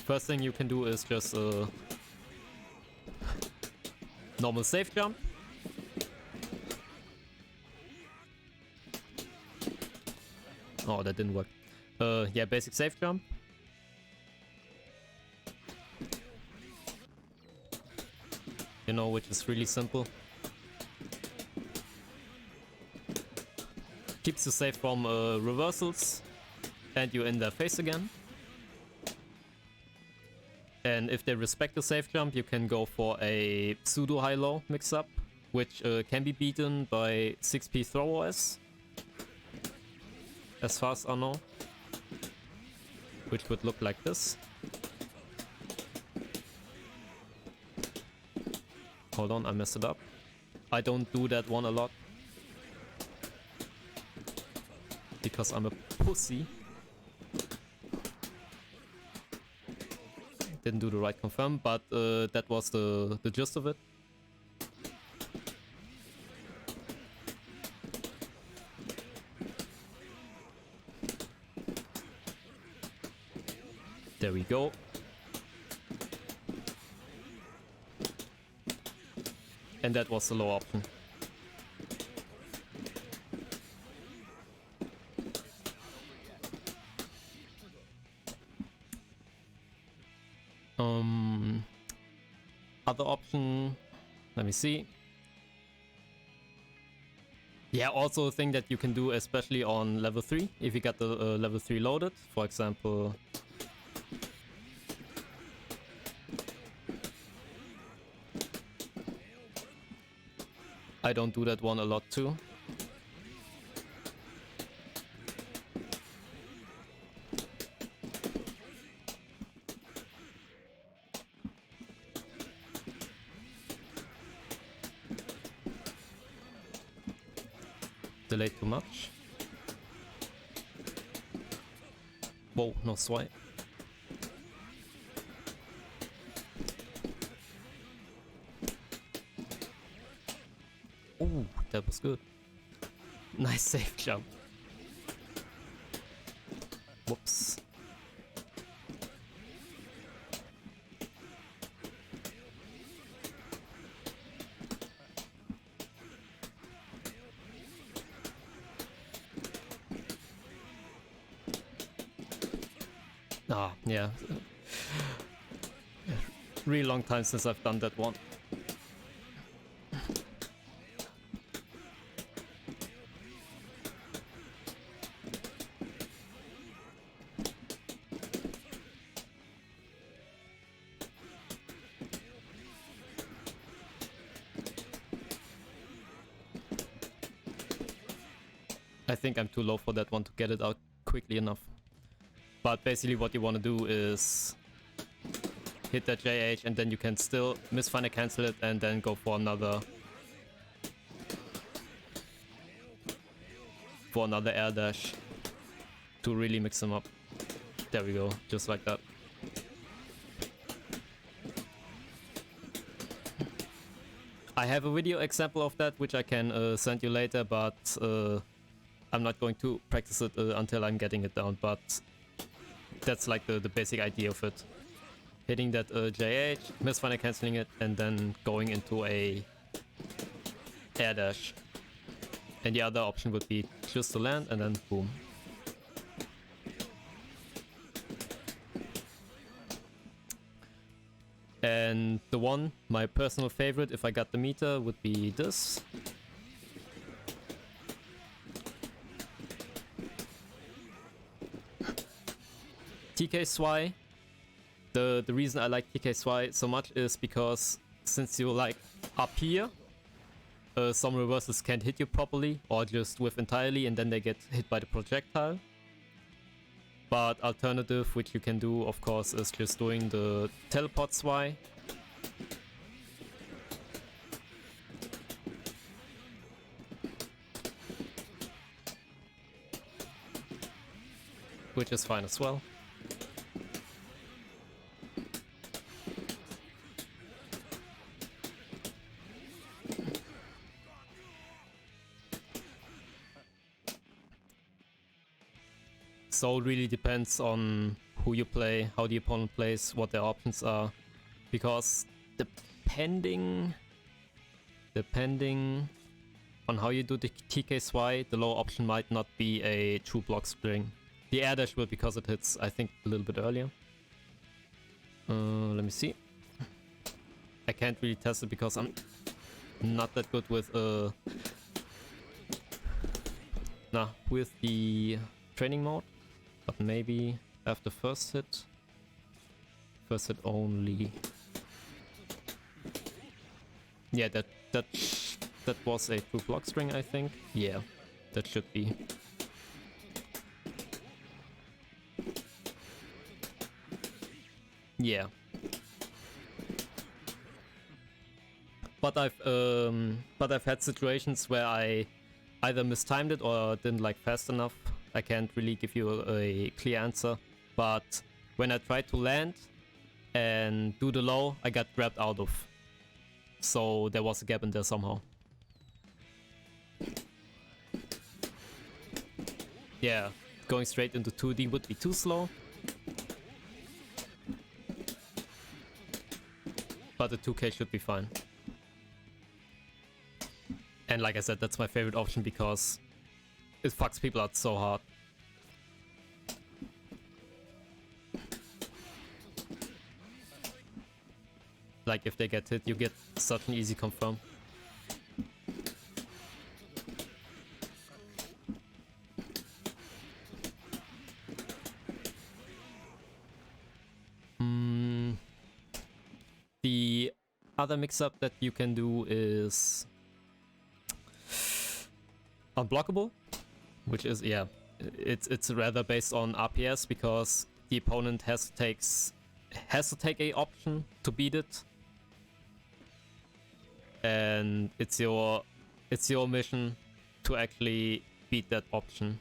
First thing you can do is just normal safe jump. Oh, that didn't work. Yeah, basic safe jump. You know, which is really simple. Keeps you safe from reversals, and you're in their face again. And if they respect the safe jump, you can go for a pseudo high-low mix-up, which can be beaten by 6p throw OS, as far as I know, which would look like this. Hold on, I messed it up. I don't do that one a lot because I'm a pussy. Didn't do the right confirm, but that was the gist of it. There we go. And that was the low option. Other option, let me see. Yeah, also a thing that you can do, especially on level 3, if you got the level 3 loaded, for example. I don't do that one a lot too. Delayed too much. Whoa, no swipe. Ooh, that was good. Nice safe jump. Whoops. Ah, yeah. Really long time since I've done that one. I think I'm too low for that one to get it out quickly enough. But basically what you want to do is hit that JH and then you can still misfind cancel it and then go for another air dash to really mix them up. There we go, just like that. I have a video example of that, which I can send you later, but I'm not going to practice it until I'm getting it down, but that's like the basic idea of it. Hitting that JH, misfire cancelling it, and then going into a air dash. And the other option would be just to land and then boom. And the one, my personal favorite, if I got the meter, would be this. TK Swy. The reason I like TK Swy so much is because since you're like up here, some reversals can't hit you properly or just whiff entirely and then they get hit by the projectile. But alternative, which you can do, of course, is just doing the teleport Swy. Which is fine as well. So it really depends on who you play, how the opponent plays, what their options are. Because depending on how you do the TK Swy, the low option might not be a true block string. The air dash will because it hits, I think, a little bit earlier. Let me see. I can't really test it because I'm not that good with with the training mode. But maybe after first hit only. Yeah, that was a true block string, I think. Yeah, that should be. Yeah. But I've had situations where I either mistimed it or didn't like fast enough. I can't really give you a clear answer, but when I tried to land and do the low, I got grabbed out of. So there was a gap in there somehow. Yeah, going straight into 2D would be too slow. But the 2K should be fine. And like I said, that's my favorite option because it fucks people out so hard. Like if they get hit, you get such an easy confirm. The other mix-up that you can do is Unblockable, which is, yeah, it's rather based on RPS because the opponent has to take a option to beat it, and it's your mission to actually beat that option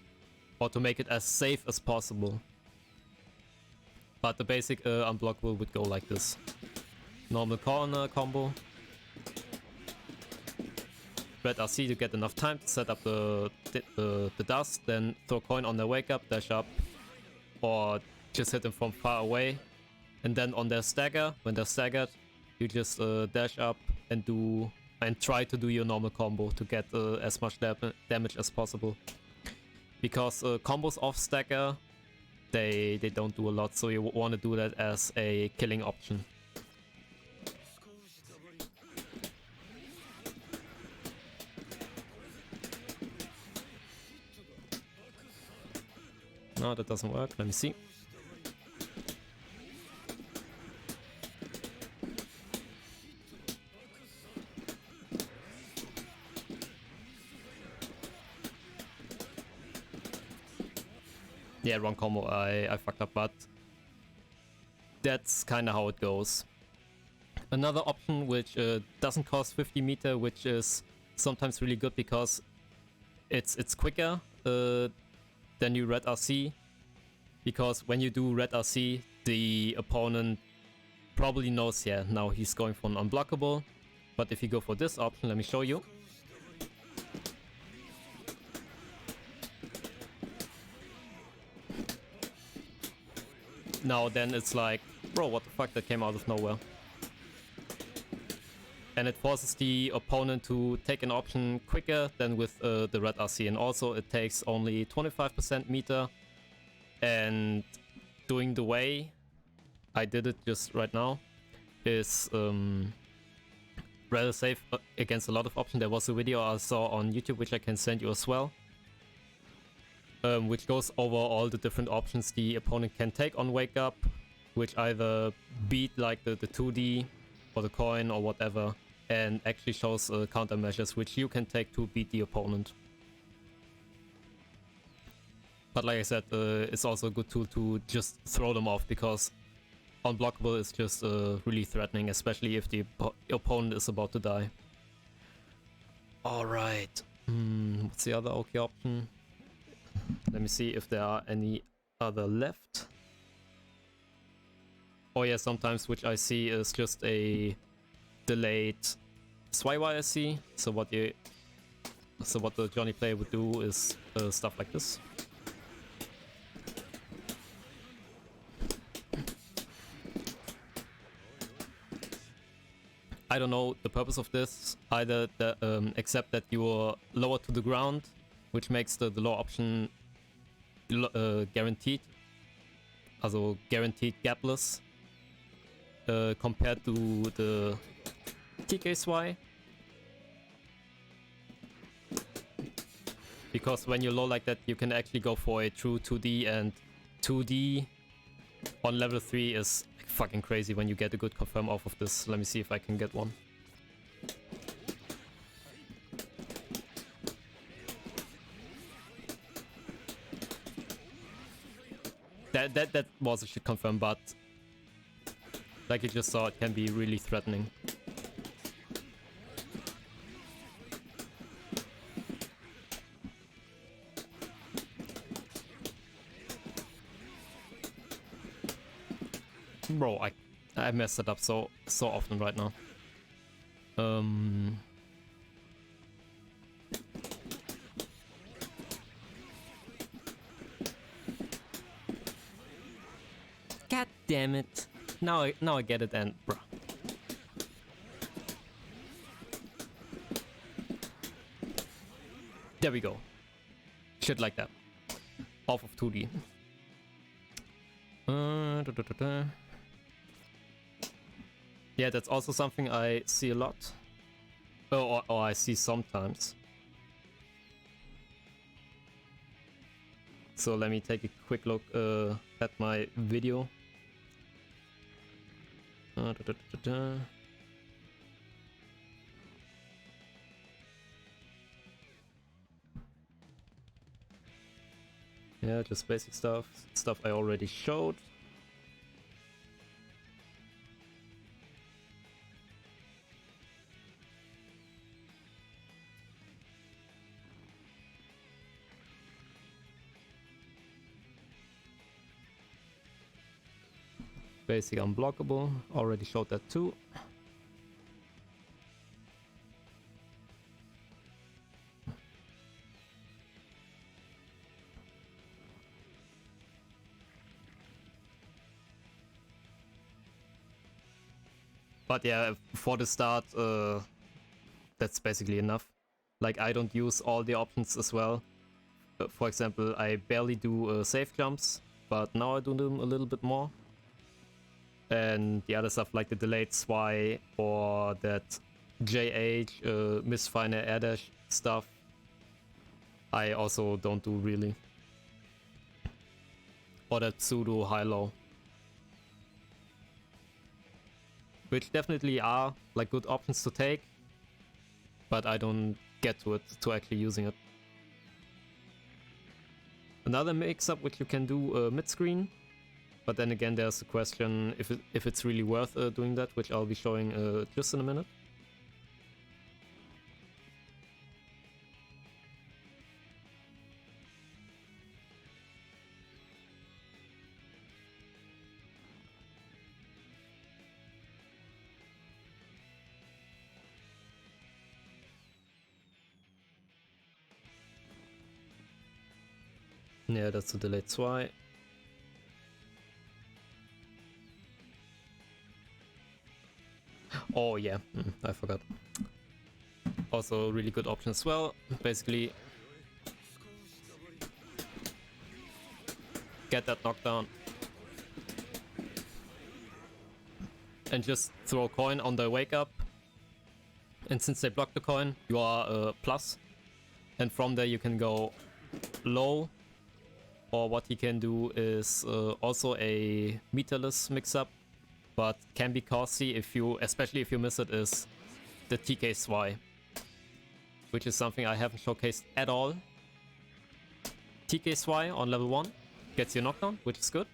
or to make it as safe as possible. But the basic Unblockable would go like this: normal corner combo, red RC to get enough time to set up the dust, then throw coin on their wake up, dash up, or just hit them from far away. And then on their stagger, when they're staggered, you just dash up and try to do your normal combo to get as much damage as possible. Because combos off stagger, they don't do a lot, so you want to do that as a killing option. No, that doesn't work. Let me see. Yeah, wrong combo. I fucked up, but that's kind of how it goes. Another option which doesn't cost 50 meter, which is sometimes really good because it's quicker than you red RC, because when you do red RC, the opponent probably knows, yeah, now he's going for an Unblockable, But if you go for this option, let me show you. Now then it's like, bro, what the fuck, that came out of nowhere. And it forces the opponent to take an option quicker than with the red RC. And also it takes only 25% meter. And doing the way I did it just right now is rather safe against a lot of options. There was a video I saw on YouTube, which I can send you as well, which goes over all the different options the opponent can take on Wake Up, which either beat like the 2D or the coin or whatever, and actually shows countermeasures which you can take to beat the opponent. But like I said, it's also a good tool to just throw them off, because Unblockable is just really threatening, especially if the opponent is about to die. Alright, what's the other OK option? Let me see if there are any other left. Oh yeah, sometimes which I see is just a delayed SYYSC. So what the Johnny player would do is stuff like this. I don't know the purpose of this, either except that you're lower to the ground, which makes the low option guaranteed, also guaranteed gapless, compared to the TKSY. Because when you're low like that, you can actually go for a true 2D, and 2D on level 3 is fucking crazy when you get a good confirm off of this. Let me see if I can get one. That was a shit confirm, but like you just saw, it can be really threatening. Bro, I messed it up so often right now. God damn it! Now I get it, and bruh. There we go. Shit like that. Off of 2D. Yeah, that's also something I see a lot. Or I see sometimes. So let me take a quick look at my video. Yeah, just basic stuff I already showed. Basic Unblockable, already showed that too. But yeah, for the start, that's basically enough. Like, I don't use all the options as well. For example, I barely do safe jumps, but now I do them a little bit more. And the other stuff like the delayed SY or that JH, misfire air dash stuff, I also don't do really. Or that pseudo high-low. Which definitely are like good options to take, but I don't get to it to actually using it. Another mix-up which you can do mid-screen, but then again there's the question if it's really worth doing that, which I'll be showing just in a minute. Yeah, that's a delayed Zwei. Oh yeah, I forgot. Also really good option as well. Basically, get that knockdown. And just throw a coin on the wake up. And since they block the coin, you are plus. And from there you can go low. Or what he can do is also a meterless mix-up. But can be costly if you, especially if you miss it, is the TK Zwei. Which is something I haven't showcased at all. TK Zwei on level 1 gets you knockdown, which is good.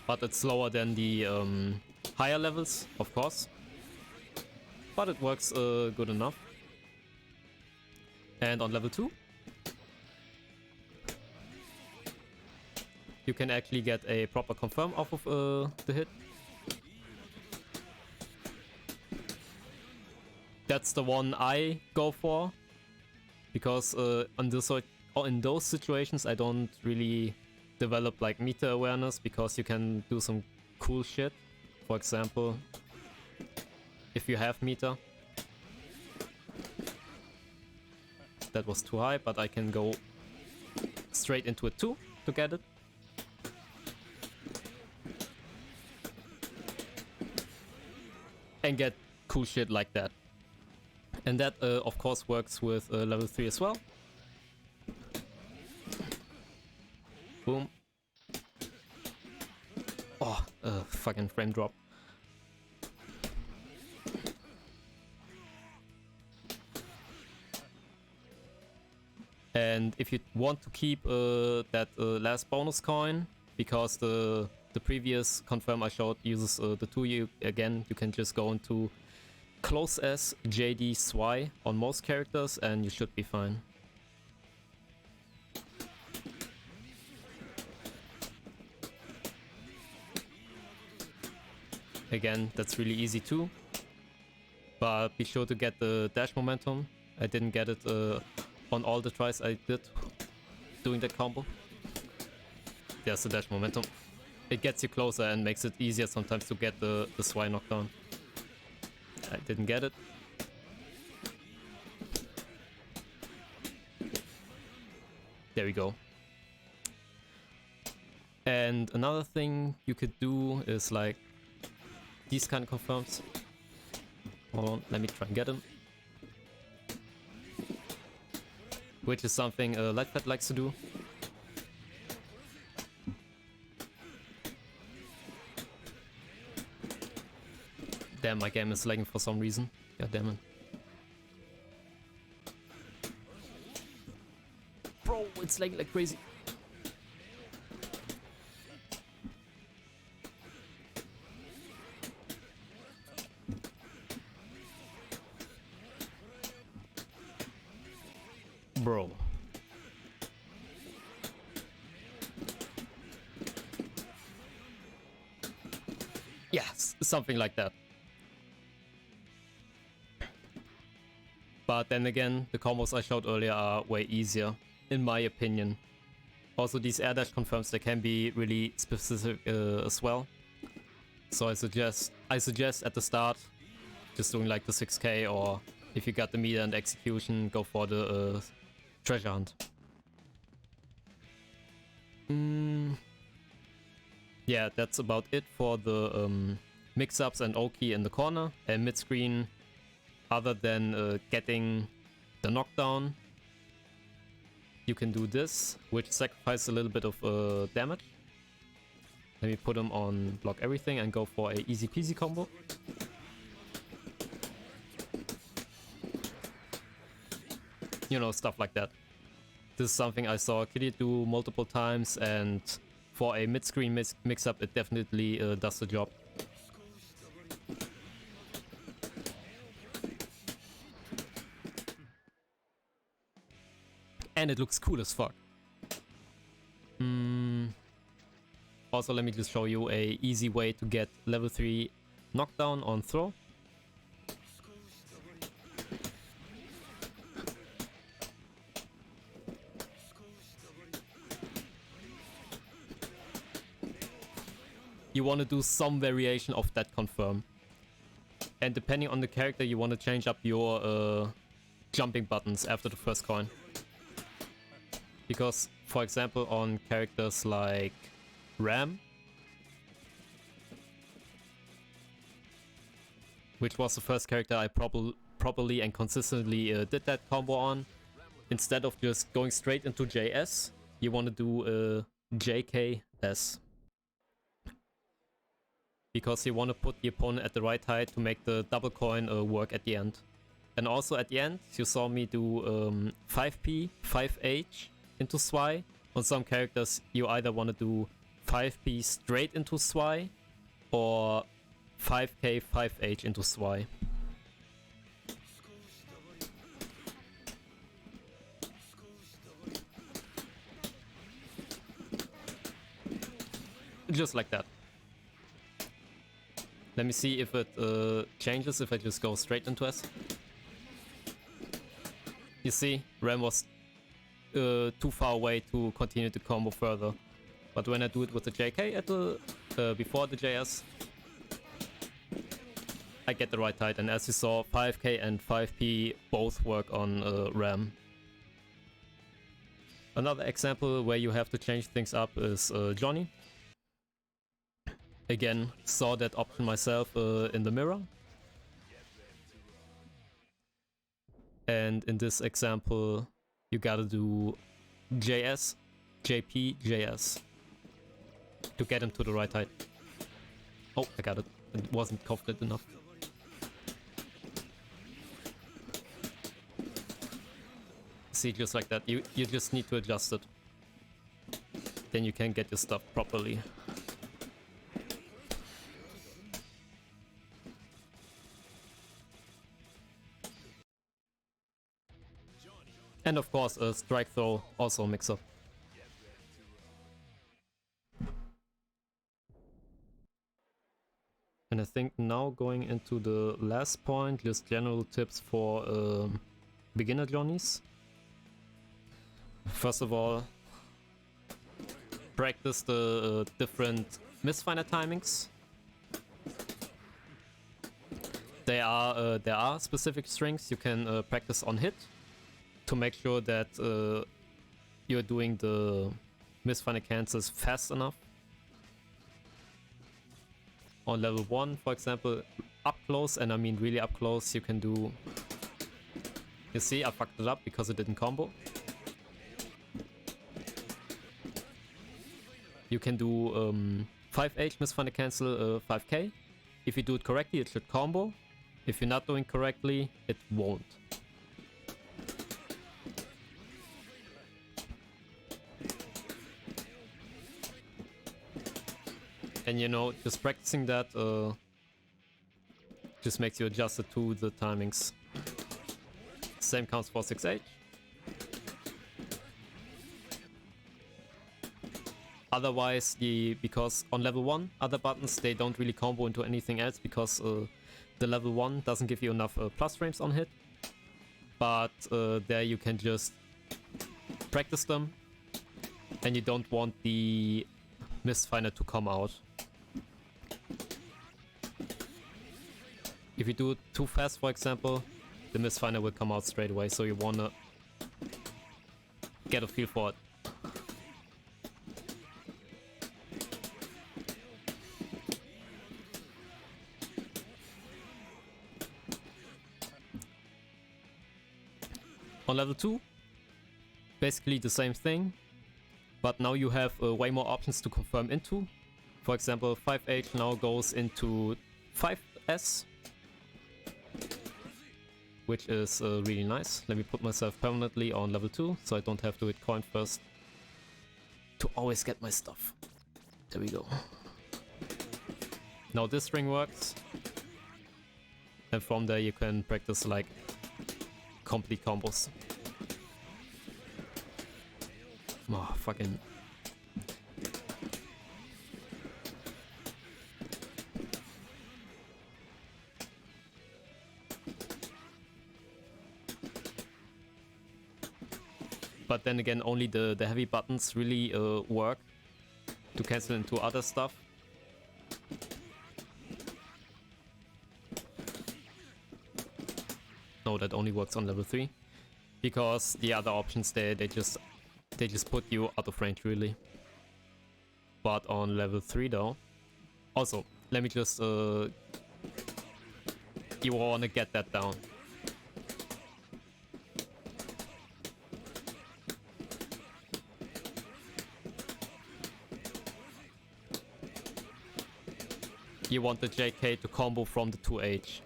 But it's slower than the higher levels, of course. But it works good enough. And on level 2, you can actually get a proper confirm off of the hit. That's the one I go for. Because in those situations I don't really develop like meter awareness, because you can do some cool shit. For example, if you have meter. That was too high, but I can go straight into a 2 to get it. And get cool shit like that. And that of course works with level 3 as well. Boom. Oh, fucking frame drop. And if you want to keep that last bonus coin, because the previous confirm I showed uses the 2, you can just go into close as JD Zwei on most characters and you should be fine. Again, that's really easy too. But be sure to get the dash momentum. I didn't get it on all the tries I did doing that combo. There's the dash momentum. It gets you closer and makes it easier sometimes to get the Zwei knockdown. I didn't get it. There we go. And another thing you could do is like these kind of confirms. Hold on, let me try and get him. Which is something Lightfat likes to do. Damn, my game is lagging for some reason. God damn it. Bro, it's lagging like crazy. Bro. Yes, something like that. But then again, the combos I showed earlier are way easier, in my opinion. Also, these air dash confirms, they can be really specific as well. So I suggest at the start just doing like the 6k, or if you got the meter and execution, go for the treasure hunt. Yeah, that's about it for the mix-ups and Oki in the corner and mid-screen. Other than getting the knockdown, you can do this, which sacrifices a little bit of damage. Let me put him on block everything and go for a easy peasy combo. You know, stuff like that. This is something I saw Kitty do multiple times, and for a mid-screen mix-up, it definitely does the job. And it looks cool as fuck. Also, let me just show you a easy way to get level 3 knockdown on throw. you want to do some variation of that confirm. And depending on the character, you want to change up your jumping buttons after the first coin. Because, for example, on characters like Ram, which was the first character I properly and consistently did that combo on, instead of just going straight into JS, you want to do JKS. Because you want to put the opponent at the right height to make the double coin work at the end. And also at the end, you saw me do 5p, 5h into Swy. On some characters, you either want to do 5p straight into Swy, or 5k, 5h into Swy. Just like that. Let me see if it changes if I just go straight into S. You see, Ram was too far away to continue the combo further. But when I do it with the JK at the before the JS, I get the right height. And as you saw, 5k and 5p both work on Ram. Another example where you have to change things up is Johnny. Again, saw that option myself in the mirror. And in this example, you gotta do JS, JP, JS to get him to the right height. Oh, I got it. It wasn't confident enough. See, just like that. You just need to adjust it. Then you can get your stuff properly. And of course, a strike throw, also a mix-up. And I think now going into the last point, just general tips for beginner Johnnies. First of all, practice the different misfinder timings. There are specific strings you can practice on hit, to make sure that you're doing the misfinder cancels fast enough. On level 1, for example, up close, and I mean really up close, you can do... You see, I fucked it up because it didn't combo. You can do 5h misfinder cancel 5k. If you do it correctly, it should combo. If you're not doing correctly, it won't. And you know, just practicing that just makes you adjust it to the timings. Same counts for 6H. Otherwise, because on level 1, other buttons, they don't really combo into anything else, because the level 1 doesn't give you enough plus frames on hit. But there you can just practice them, and you don't want the misfinder to come out. If you do it too fast, for example, the misfinder will come out straight away, so you wanna get a feel for it. On level 2, basically the same thing, but now you have way more options to confirm into. For example, 5H now goes into 5S, which is really nice. Let me put myself permanently on level 2, so I don't have to hit coin first to always get my stuff. There we go. Now this string works, and from there you can practice like complete combos. Oh, fucking... But then again, only the heavy buttons really work to cancel into other stuff. no, that only works on level 3. Because the other options, they just put you out of range, really. But on level 3 though... Also, let me just... you wanna get that down. You want the JK to combo from the 2H.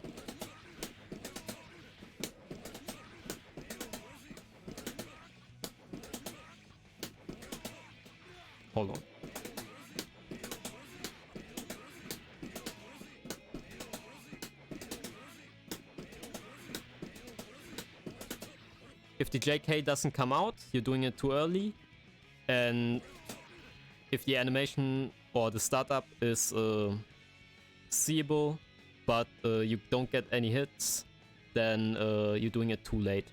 Hold on. If the JK doesn't come out, you're doing it too early. And if the animation or the startup is seeable, but you don't get any hits, then you're doing it too late.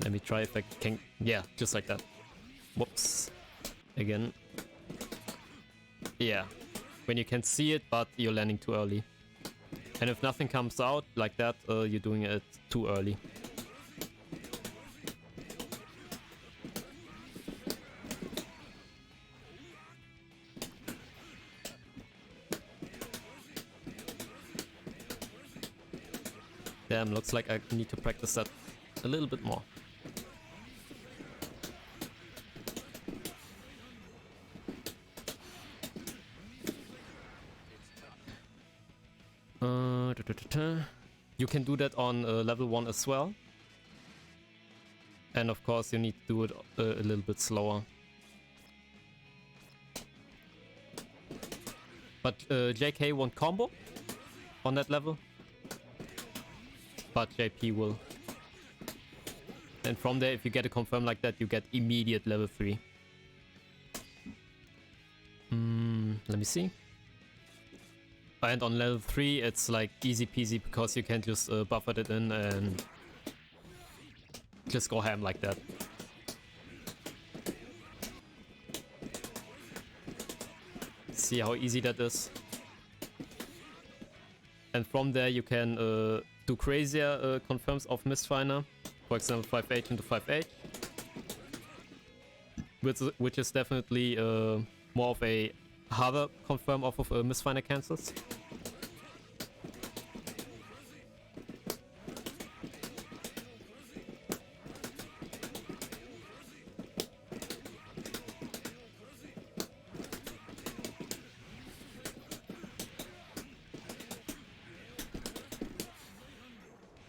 Let me try if I can... Yeah, just like that. Whoops. Again. Yeah. When you can see it, but you're landing too early. And if nothing comes out like that, you're doing it too early. Damn, looks like I need to practice that a little bit more. You can do that on level 1 as well. And of course you need to do it a little bit slower. But JK won't combo on that level. But JP will. And from there, if you get a confirm like that, you get immediate level 3. Let me see. And on level 3, it's like easy peasy because you can just buffer it in and just go ham like that. See how easy that is. And from there, you can do crazier confirms of Mistfinder. For example, 5H into 5H. Which is definitely more of a harder confirm off of Mistfinder cancels.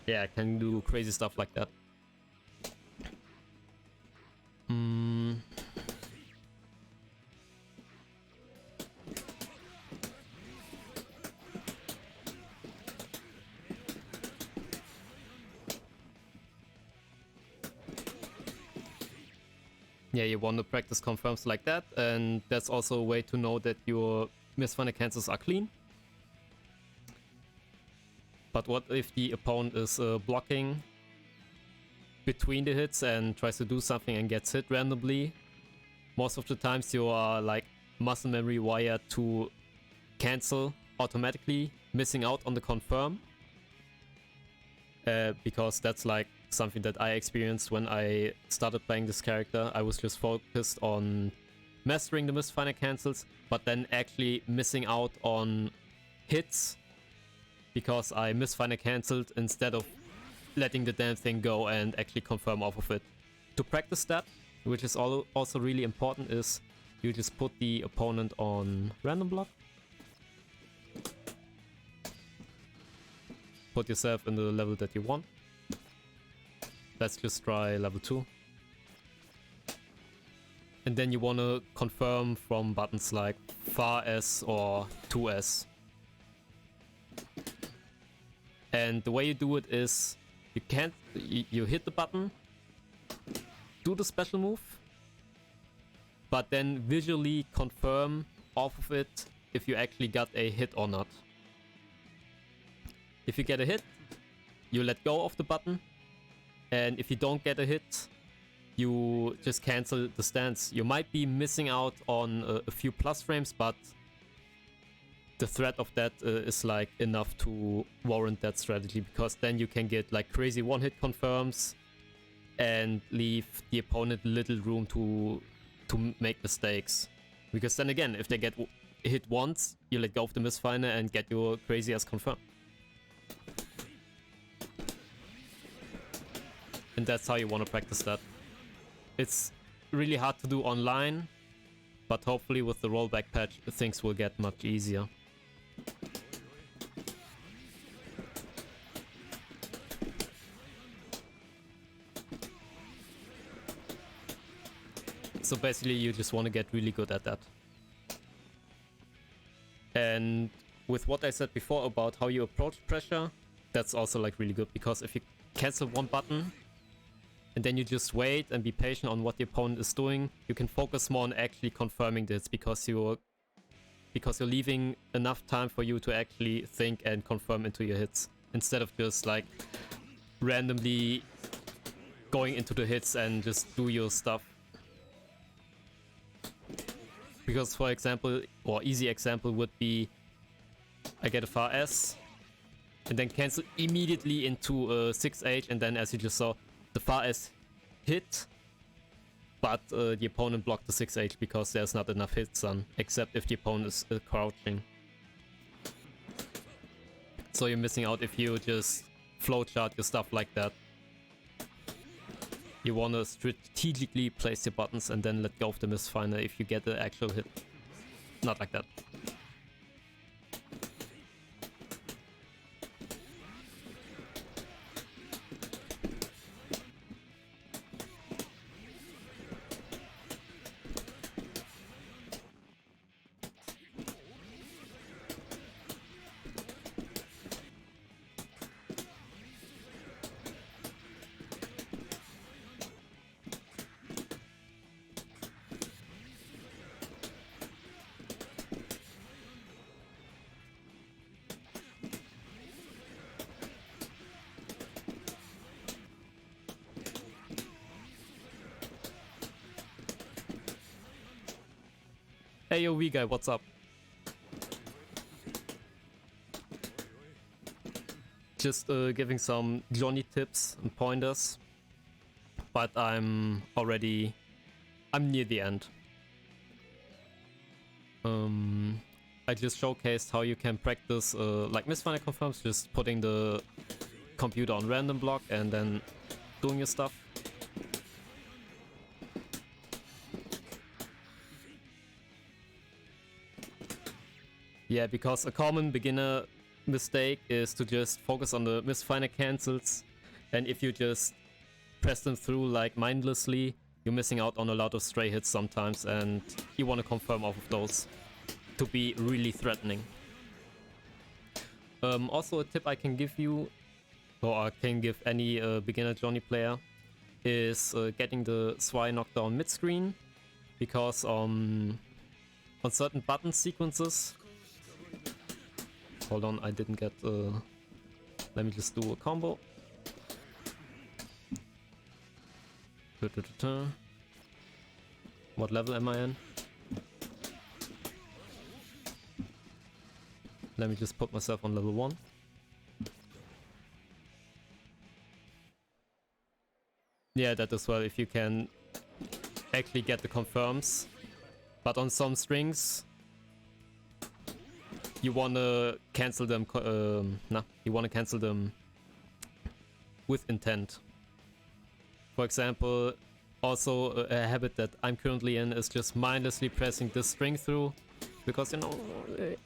Yeah, I can do crazy stuff like that. Yeah, you want to practice confirms like that, and that's also a way to know that your Mistfinder cancels are clean. But what if the opponent is blocking between the hits and tries to do something and gets hit randomly? Most of the times you are like muscle memory wired to cancel automatically, missing out on the confirm. Because that's like something that I experienced when I started playing this character. I was just focused on mastering the Mistfinder cancels, but then actually missing out on hits because I Mistfinder cancelled instead of letting the damn thing go and actually confirm off of it. To practice that, which is also really important, is you just put the opponent on random block. Put yourself in the level that you want. Let's just try level 2. And then you want to confirm from buttons like far S or 2S. And the way you do it is you hit the button, do the special move, but then visually confirm off of it if you actually got a hit or not. If you get a hit, you let go of the button, and if you don't get a hit, you just cancel the stance. You might be missing out on a few plus frames, but the threat of that is like enough to warrant that strategy, because then you can get like crazy one-hit confirms and leave the opponent little room to make mistakes. Because then again, if they get hit once, you let go of the misfire and get your crazy ass confirm. And that's how you want to practice that. It's really hard to do online, but hopefully with the rollback patch things will get much easier. So basically you just want to get really good at that. And with what I said before about how you approach pressure, that's also like really good, because if you cancel one button and then you just wait and be patient on what the opponent is doing, you can focus more on actually confirming this, because you're leaving enough time for you to actually think and confirm into your hits, instead of just like randomly going into the hits and just do your stuff. Because for example, or easy example would be, I get a far S and then cancel immediately into a 6H, and then as you just saw, the far S hit, but the opponent blocked the 6H because there's not enough hits on, except if the opponent is crouching. So you're missing out if you just flowchart your stuff like that. You want to strategically place your buttons and then let go of the misfire if you get the actual hit. Not like that. Hey yo Vguy, what's up? Just giving some Johnny tips and pointers, but I'm near the end. I just showcased how you can practice like misfire confirms, just putting the computer on random block and then doing your stuff. Yeah, because a common beginner mistake is to just focus on the misfire cancels, and if you just press them through like mindlessly, you're missing out on a lot of stray hits sometimes, and you want to confirm off of those to be really threatening. Also a tip I can give you, or I can give any beginner Johnny player, is getting the Swy knockdown mid-screen, because on certain button sequences... Hold on, I didn't get... let me just do a combo. What level am I in? Let me just put myself on level 1. Yeah, that as well, if you can actually get the confirms. But on some strings, you wanna cancel them, you wanna cancel them with intent. For example, also a habit that I'm currently in is just mindlessly pressing this string through, because, you know,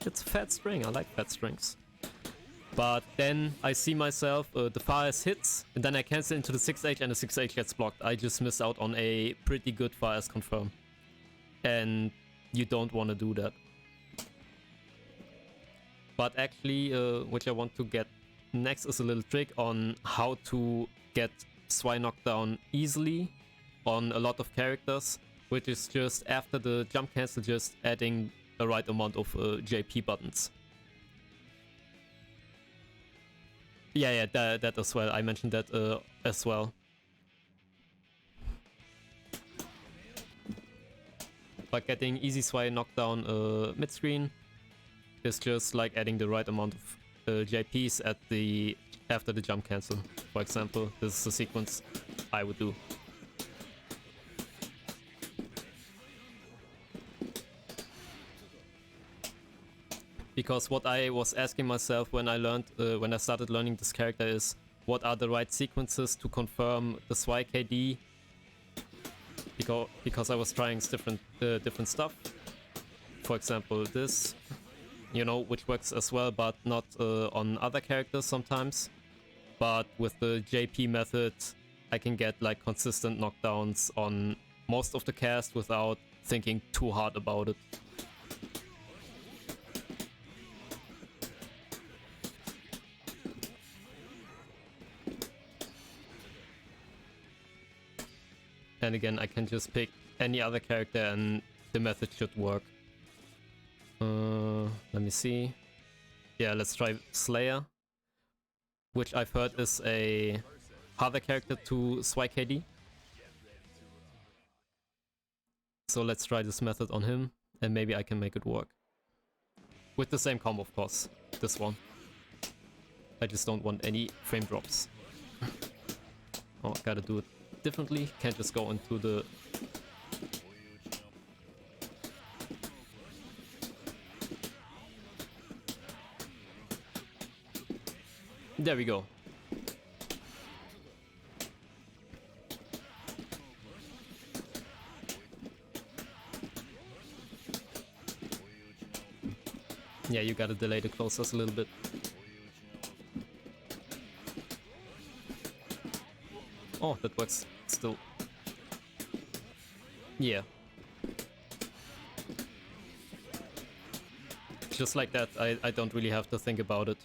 it's a fat string, I like fat strings. But then I see myself, the far S hits, and then I cancel into the 6H and the 6H gets blocked. I just miss out on a pretty good far S confirm. And you don't want to do that. But actually, which I want to get next is a little trick on how to get Swy knockdown easily on a lot of characters, which is just after the jump cancel, just adding the right amount of JP buttons. Yeah, that as well. I mentioned that as well. By getting easy Swy knockdown mid-screen, is just like adding the right amount of JPs at after the jump cancel. For example, this is a sequence I would do. Because what I was asking myself when I started learning this character is, what are the right sequences to confirm the Vguy KD? Because I was trying different stuff. For example, this, you know, which works as well, but not on other characters sometimes. But with the JP method, I can get like consistent knockdowns on most of the cast without thinking too hard about it. And again, I can just pick any other character and the method should work. Let me see. Yeah, let's try Slayer, which I've heard is a harder character to Vguy KD. So let's try this method on him, and maybe I can make it work. With the same combo, of course. This one. I just don't want any frame drops. Oh, gotta do it differently. Can't just go into the... There we go. Yeah, you gotta delay the closers a little bit. Oh, that works still. Yeah. Just like that, I don't really have to think about it.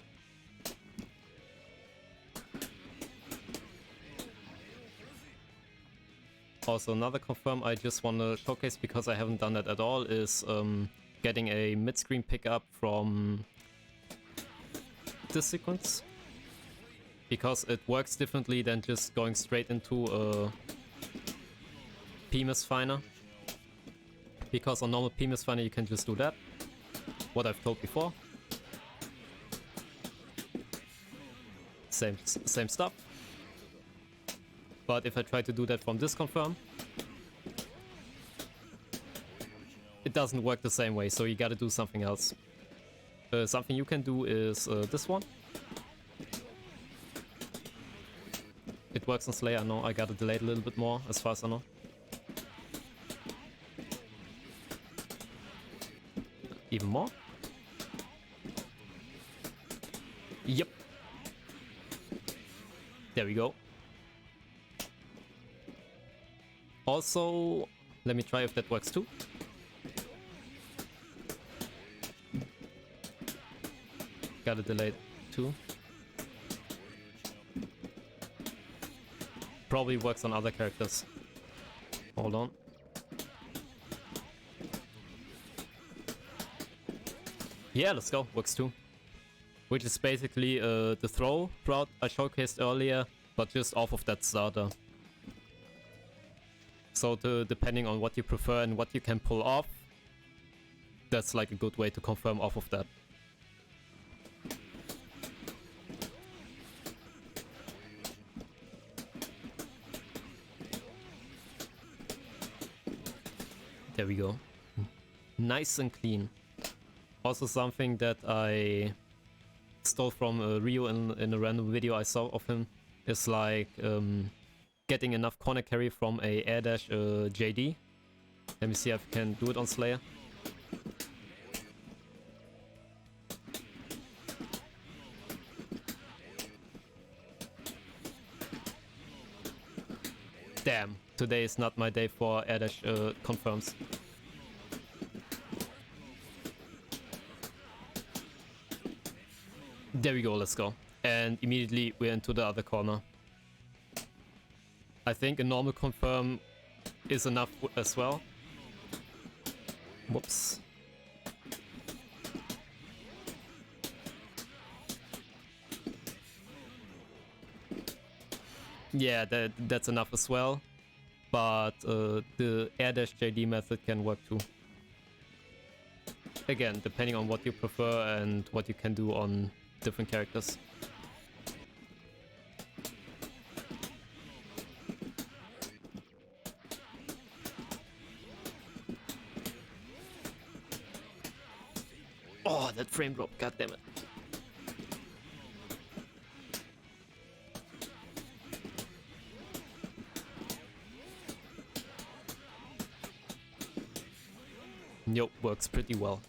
Also, another confirm I just want to showcase, because I haven't done that at all, is getting a mid-screen pickup from this sequence. Because it works differently than just going straight into a P-misfiner. Because on normal P-misfiner you can just do that. What I've told before. Same stuff. But if I try to do that from this confirm, it doesn't work the same way, so you gotta do something else. Something you can do is this one. It works on Slayer, I know. I gotta delay it a little bit more, as far as I know. Even more? Yep. There we go. Also, let me try if that works too. Gotta delay it too. Probably works on other characters. Hold on. Yeah, let's go. Works too. Which is basically the throw route I showcased earlier, but just off of that starter. So depending on what you prefer and what you can pull off, that's like a good way to confirm off of that. There we go. Nice and clean. Also something that I stole from Rio in a random video I saw of him is like getting enough corner carry from a air dash JD. Let me see if I can do it on Slayer. Damn, today is not my day for air dash confirms. There we go, let's go. And immediately we're into the other corner. I think a normal confirm is enough as well. Whoops. Yeah, that's enough as well. But the air dash JD method can work too. again, depending on what you prefer and what you can do on different characters. Oh, that frame drop, god damn it. Nope, works pretty well.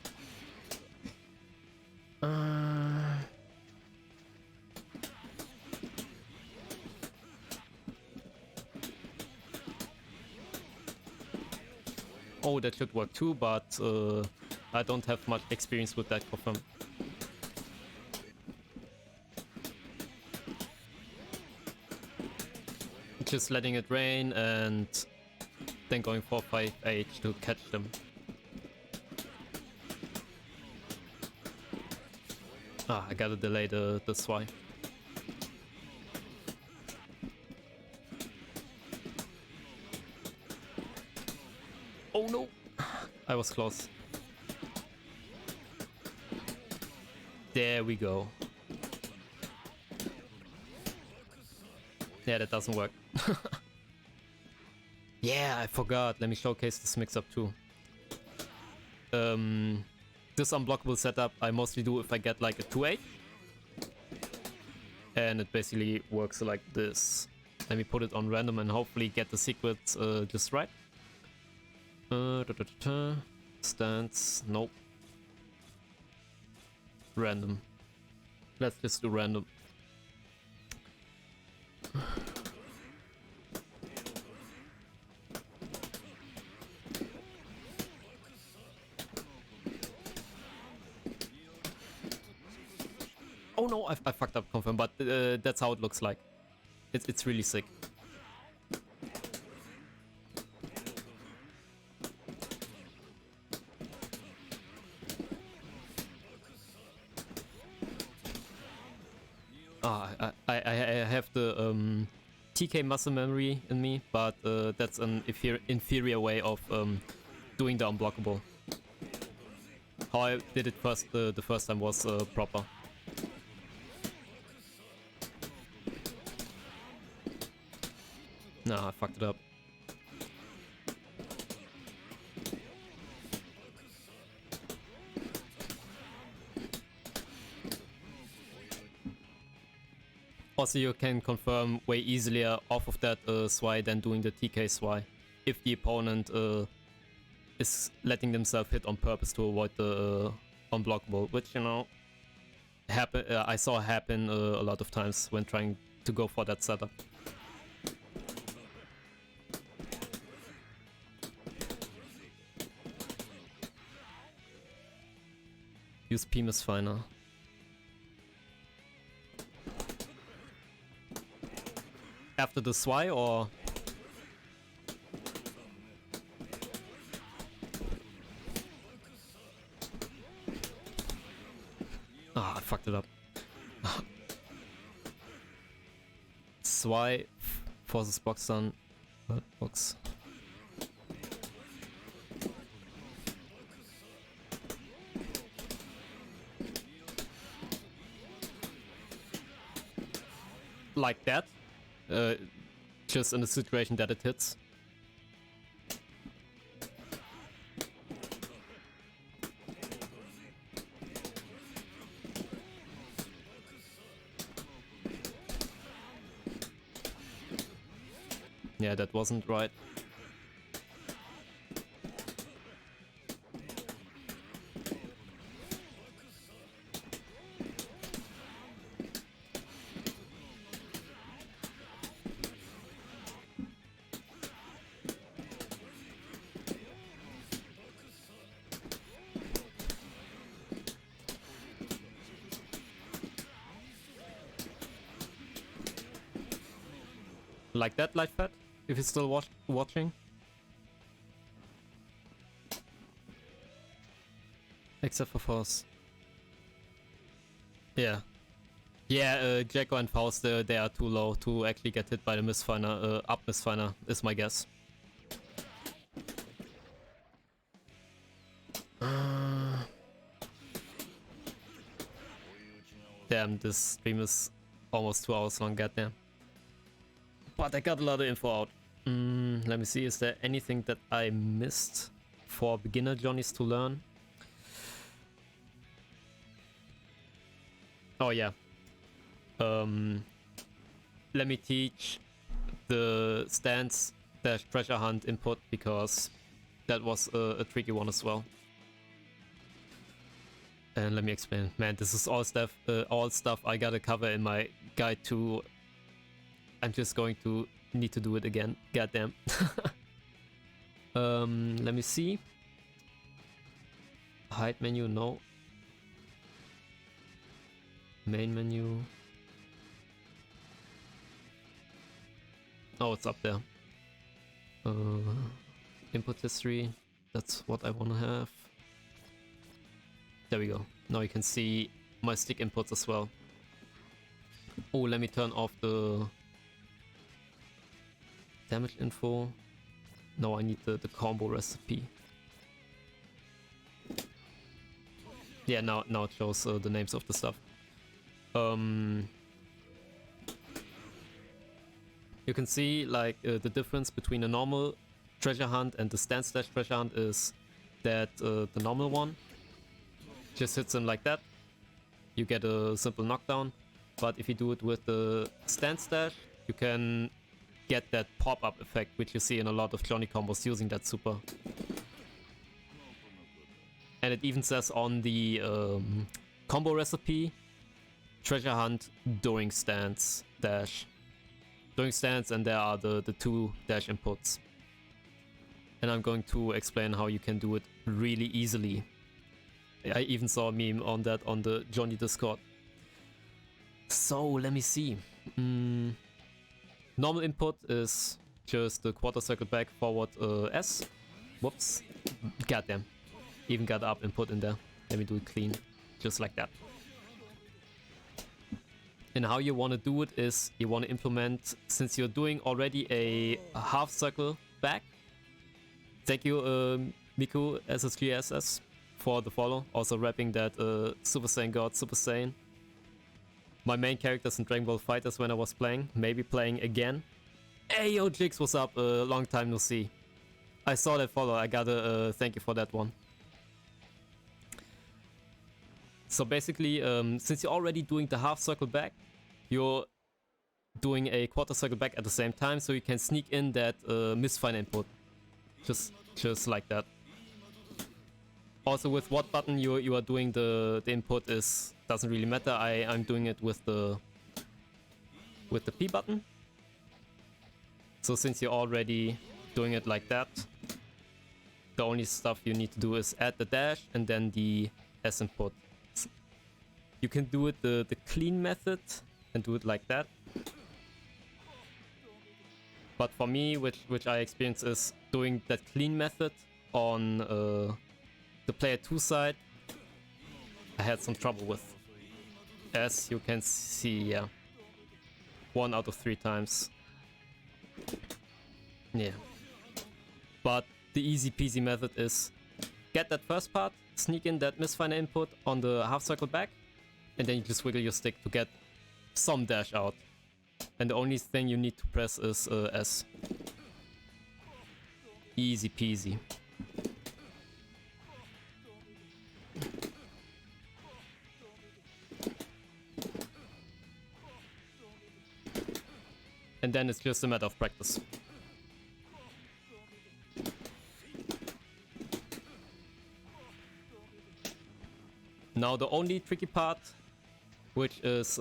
Oh, that should work too, but I don't have much experience with that confirm. Just letting it rain and then going for 5H to catch them. Ah, I gotta delay the swipe. Oh no! I was close. There we go. Yeah, that doesn't work. Yeah, I forgot. Let me showcase this mix-up too. This unblockable setup I mostly do if I get like a 2-8. And it basically works like this. Let me put it on random and hopefully get the secrets just right. Stance, nope. Random. Let's just do random. Oh no, I fucked up confirm, but that's how it looks like. It's really sick. I have the TK muscle memory in me, but that's an inferior way of doing the unblockable. How I did it the first time was proper. Nah, I fucked it up. Also, you can confirm way easier off of that SWI than doing the TK SWI. If the opponent is letting themselves hit on purpose to avoid the unblockable, which, you know, I saw happen a lot of times when trying to go for that setup. Use PMIS Finer. After the SWI or? Ah, I fucked it up. SWI forces box on box. Like that. Just in the situation that it hits. Yeah, that wasn't right. Like that, Lightfat, if you're still watching. Except for Faust. Yeah. Yeah, Jacko and Faust, they are too low to actually get hit by the misfiner. Up misfiner is my guess. Damn, this stream is almost 2 hours long, goddamn. But I got a lot of info out. Let me see, is there anything that I missed for beginner Johnnies to learn? Oh yeah. Let me teach the stance dash treasure hunt input, because that was a tricky one as well. And let me explain. Man, this is all stuff I gotta cover in my guide to. I'm just going to need to do it again. Goddamn. Let me see. Hide menu, no. Main menu. Oh, it's up there. Input history. That's what I want to have. There we go. Now you can see my stick inputs as well. Oh, let me turn off the damage info. No, I need the combo recipe. Yeah, now it shows the names of the stuff. You can see like the difference between a normal treasure hunt and the stance dash treasure hunt is that the normal one just hits him like that. You get a simple knockdown. But if you do it with the stance dash, you can get that pop-up effect, which you see in a lot of Johnny combos using that super. And it even says on the combo recipe, treasure hunt during stance dash. During stance, and there are the 2 dash inputs. And I'm going to explain how you can do it really easily. I even saw a meme on that on the Johnny Discord. So let me see. Normal input is just the quarter circle back forward S. Whoops. Goddamn. Even got up input in there. Let me do it clean. Just like that. And how you want to do it is you want to implement, since you're doing already a half circle back. Thank you, Miku SSGSS, for the follow. Also rapping that Super Saiyan God, Super Saiyan. My main characters in Dragon Ball FighterZ when I was playing. Maybe playing again. Hey yo, Jigs, what's up? Long time no see. I saw that follow. I gotta thank you for that one. So basically, since you're already doing the half circle back, you're doing a quarter circle back at the same time, so you can sneak in that misfire input. Just like that. Also with what button you are doing the input is doesn't really matter. I'm doing it with the P button. So since you're already doing it like that, the only stuff you need to do is add the dash and then the S input. You can do it the clean method and do it like that. But for me, which I experience, is doing that clean method on the player 2 side. I had some trouble with. As you can see, yeah. 1 out of 3 times. Yeah. But the easy peasy method is get that first part, sneak in that misfire input on the half circle back, and then you just wiggle your stick to get some dash out. And the only thing you need to press is S. Easy peasy. And then it's just a matter of practice. Now the only tricky part, which is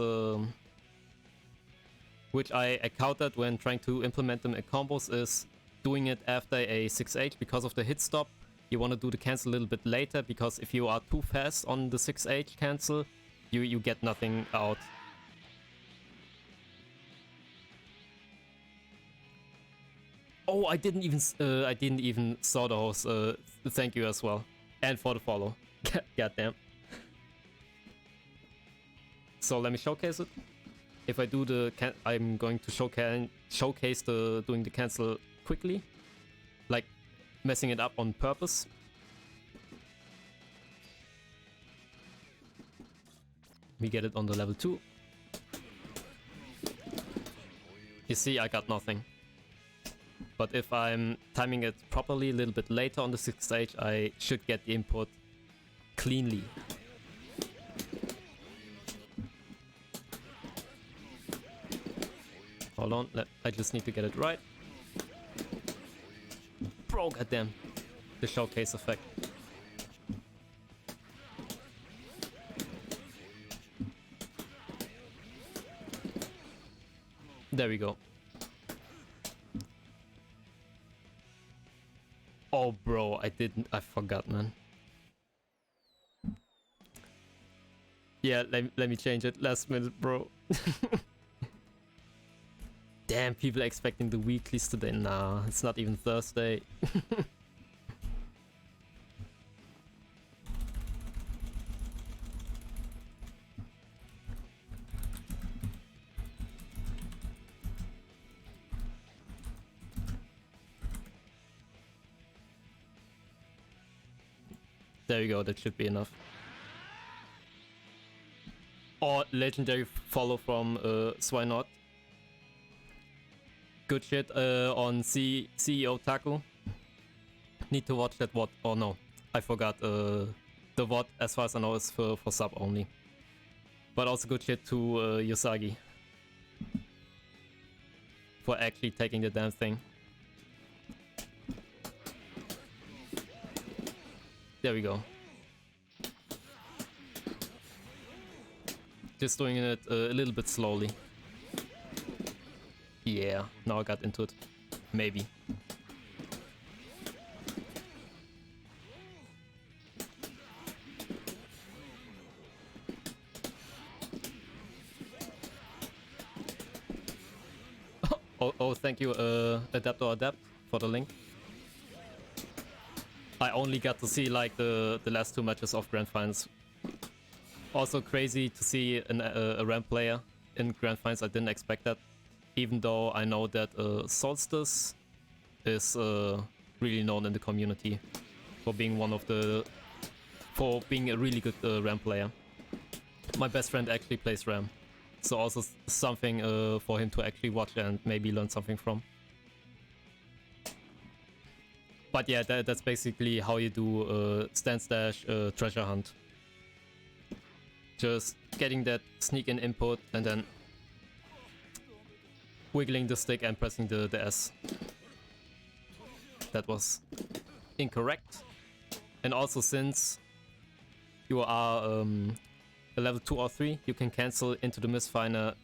which I countered when trying to implement them in combos, is doing it after a 6H. Because of the hit stop, you want to do the cancel a little bit later, because if you are too fast on the 6H cancel, you get nothing out. Oh, I didn't even saw the host. Thank you as well, and for the follow. Goddamn. So let me showcase it. If I do the I'm going to showcase the doing the cancel quickly, like messing it up on purpose. We get it on the level 2. You see, I got nothing. But if I'm timing it properly a little bit later on the 6th stage, I should get the input cleanly. Hold on, I just need to get it right. Bro, goddamn. The showcase effect. There we go. Oh, bro, I forgot, man. Yeah, let me change it. Last minute, bro. Damn, people are expecting the weeklies today. Nah, it's not even Thursday. There you go, that should be enough. Or legendary follow from Swinot. Good shit on CEO Taku. Need to watch that VoD. Oh no, I forgot. The VoD, as far as I know, is for sub only. But also good shit to Yosagi. For actually taking the damn thing. There we go. Just doing it a little bit slowly. Yeah, now I got into it. Maybe. Oh, thank you, Adapt or Adapt, for the link. I only got to see like the last 2 matches of Grand Finals. Also crazy to see a ramp player in Grand Finals. I didn't expect that. Even though I know that Solstice is really known in the community for being being a really good ramp player. My best friend actually plays ramp, so also something for him to actually watch and maybe learn something from. But yeah, that's basically how you do stand stash treasure hunt. Just getting that sneak in input and then wiggling the stick and pressing the S. That was incorrect. And also, since you are a level 2 or 3, you can cancel into the Mistfinder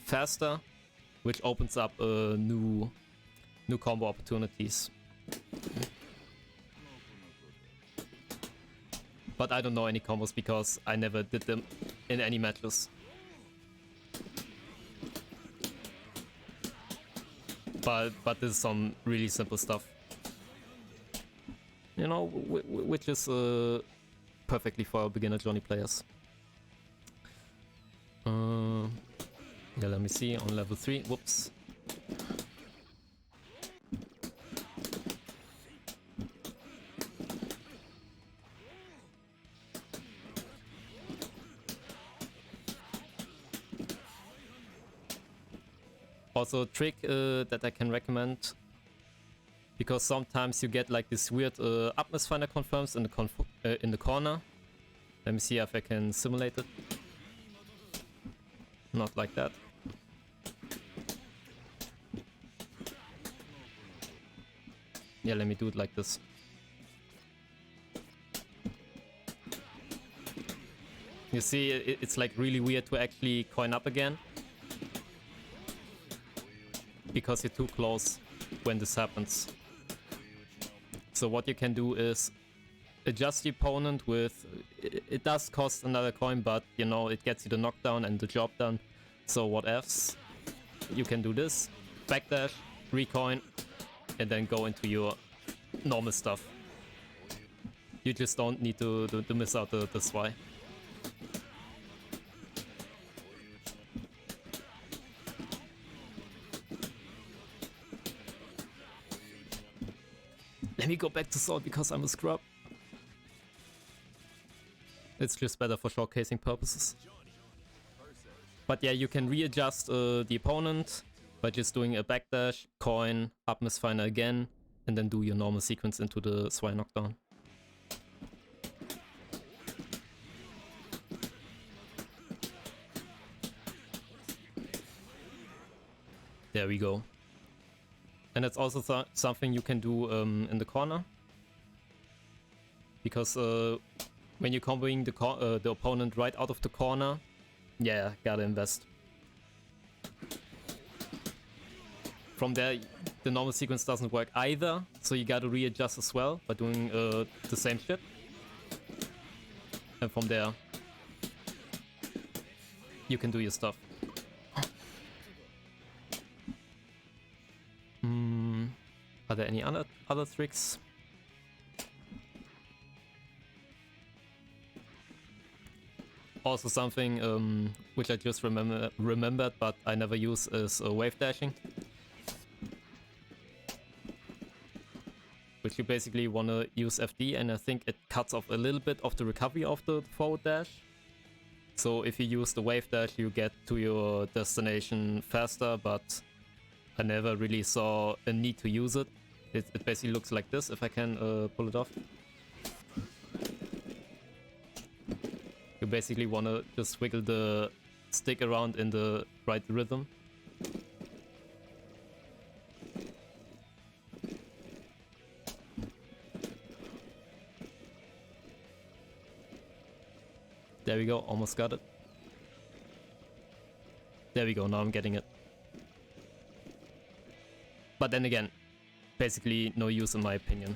faster, which opens up new combo opportunities. But I don't know any combos because I never did them in any matches. But this is some really simple stuff, you know, which is perfectly for beginner Johnny players. Yeah, let me see on level 3. Whoops. Also a trick that I can recommend, because sometimes you get like this weird up Mistfinder confirms in the corner. Let me see if I can simulate it. Not like that. Yeah, let me do it like this. You see, it's like really weird to actually coin up again, because you're too close when this happens. So what you can do is adjust the opponent with... It does cost another coin, but you know, it gets you the knockdown and the job done. So what ifs? You can do this, backdash, recoin, and then go into your normal stuff. You just don't need to miss out the SY. Let me go back to sword because I'm a scrub. It's just better for showcasing purposes. But yeah, you can readjust the opponent by just doing a backdash, coin, up misfiner again, and then do your normal sequence into the Zwei knockdown. There we go. And that's also something you can do in the corner. Because when you're comboing the opponent right out of the corner, yeah, gotta invest. From there, the normal sequence doesn't work either, so you gotta readjust as well by doing the same shit. And from there, you can do your stuff. Are there any other tricks? Also something which I just remembered, but I never use, is wave dashing. Which you basically want to use FD, and I think it cuts off a little bit of the recovery of the forward dash. So if you use the wave dash, you get to your destination faster, but I never really saw a need to use it. It basically looks like this, if I can pull it off. You basically want to just wiggle the stick around in the right rhythm. There we go, almost got it. There we go, now I'm getting it. But then again, basically no use in my opinion.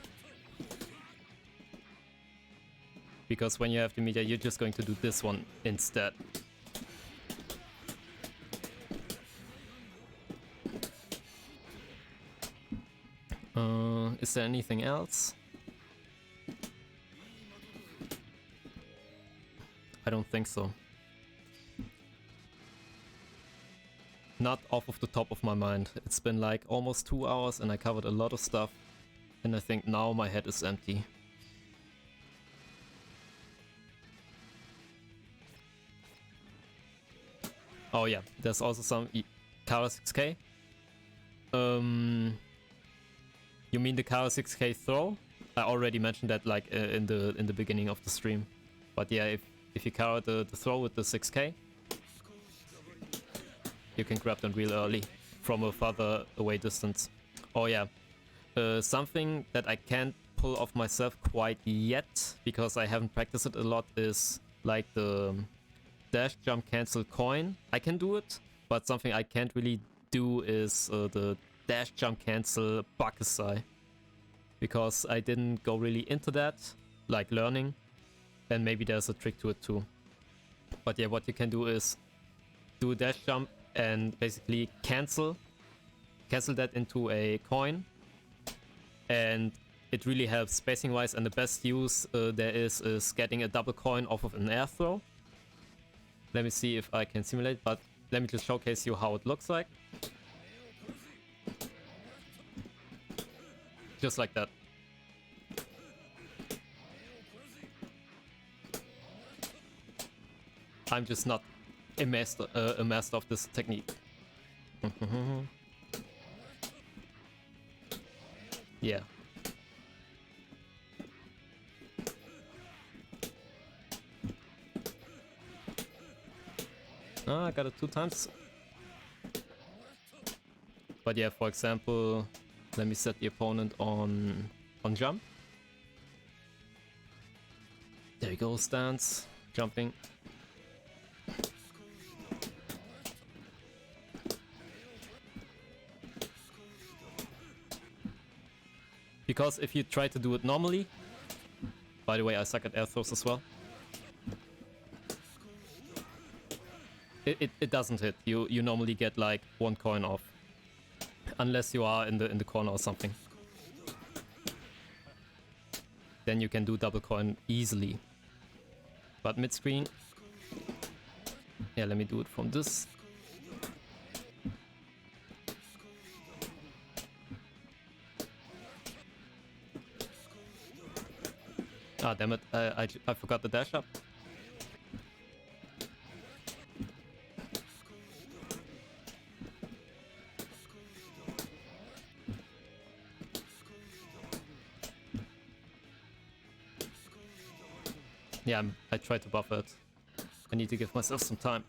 Because when you have the meter, you're just going to do this one instead. Is there anything else? I don't think so. Not off of the top of my mind. It's been like almost 2 hours and I covered a lot of stuff. And I think now my head is empty. Oh yeah, there's also some Kara 6k. You mean the Kara 6k throw? I already mentioned that like in the beginning of the stream. But yeah, if you Kara the throw with the 6k, you can grab them real early from a farther away distance. Oh yeah, something that I can't pull off myself quite yet because I haven't practiced it a lot is like the dash jump cancel coin. I can do it, but something I can't really do is the dash jump cancel Bakusai, because I didn't go really into that, like learning, and maybe there's a trick to it too. But yeah, what you can do is do a dash jump and basically cancel that into a coin, and it really helps spacing wise, and the best use there is getting a double coin off of an air throw. Let me see if I can simulate, but let me just showcase you how it looks like. Just like that. I'm just not a master of this technique. Yeah. Oh, I got it 2 times. But yeah, for example, let me set the opponent on jump. There we go, stance, jumping. Because if you try to do it normally, by the way, I suck at air throws as well. It doesn't hit. You normally get like 1 coin off, unless you are in the corner or something. Then you can do double coin easily. But mid screen, yeah, let me do it from this. Ah, damn it! I forgot the dash up. Yeah, I tried to buffer it. I need to give myself some time.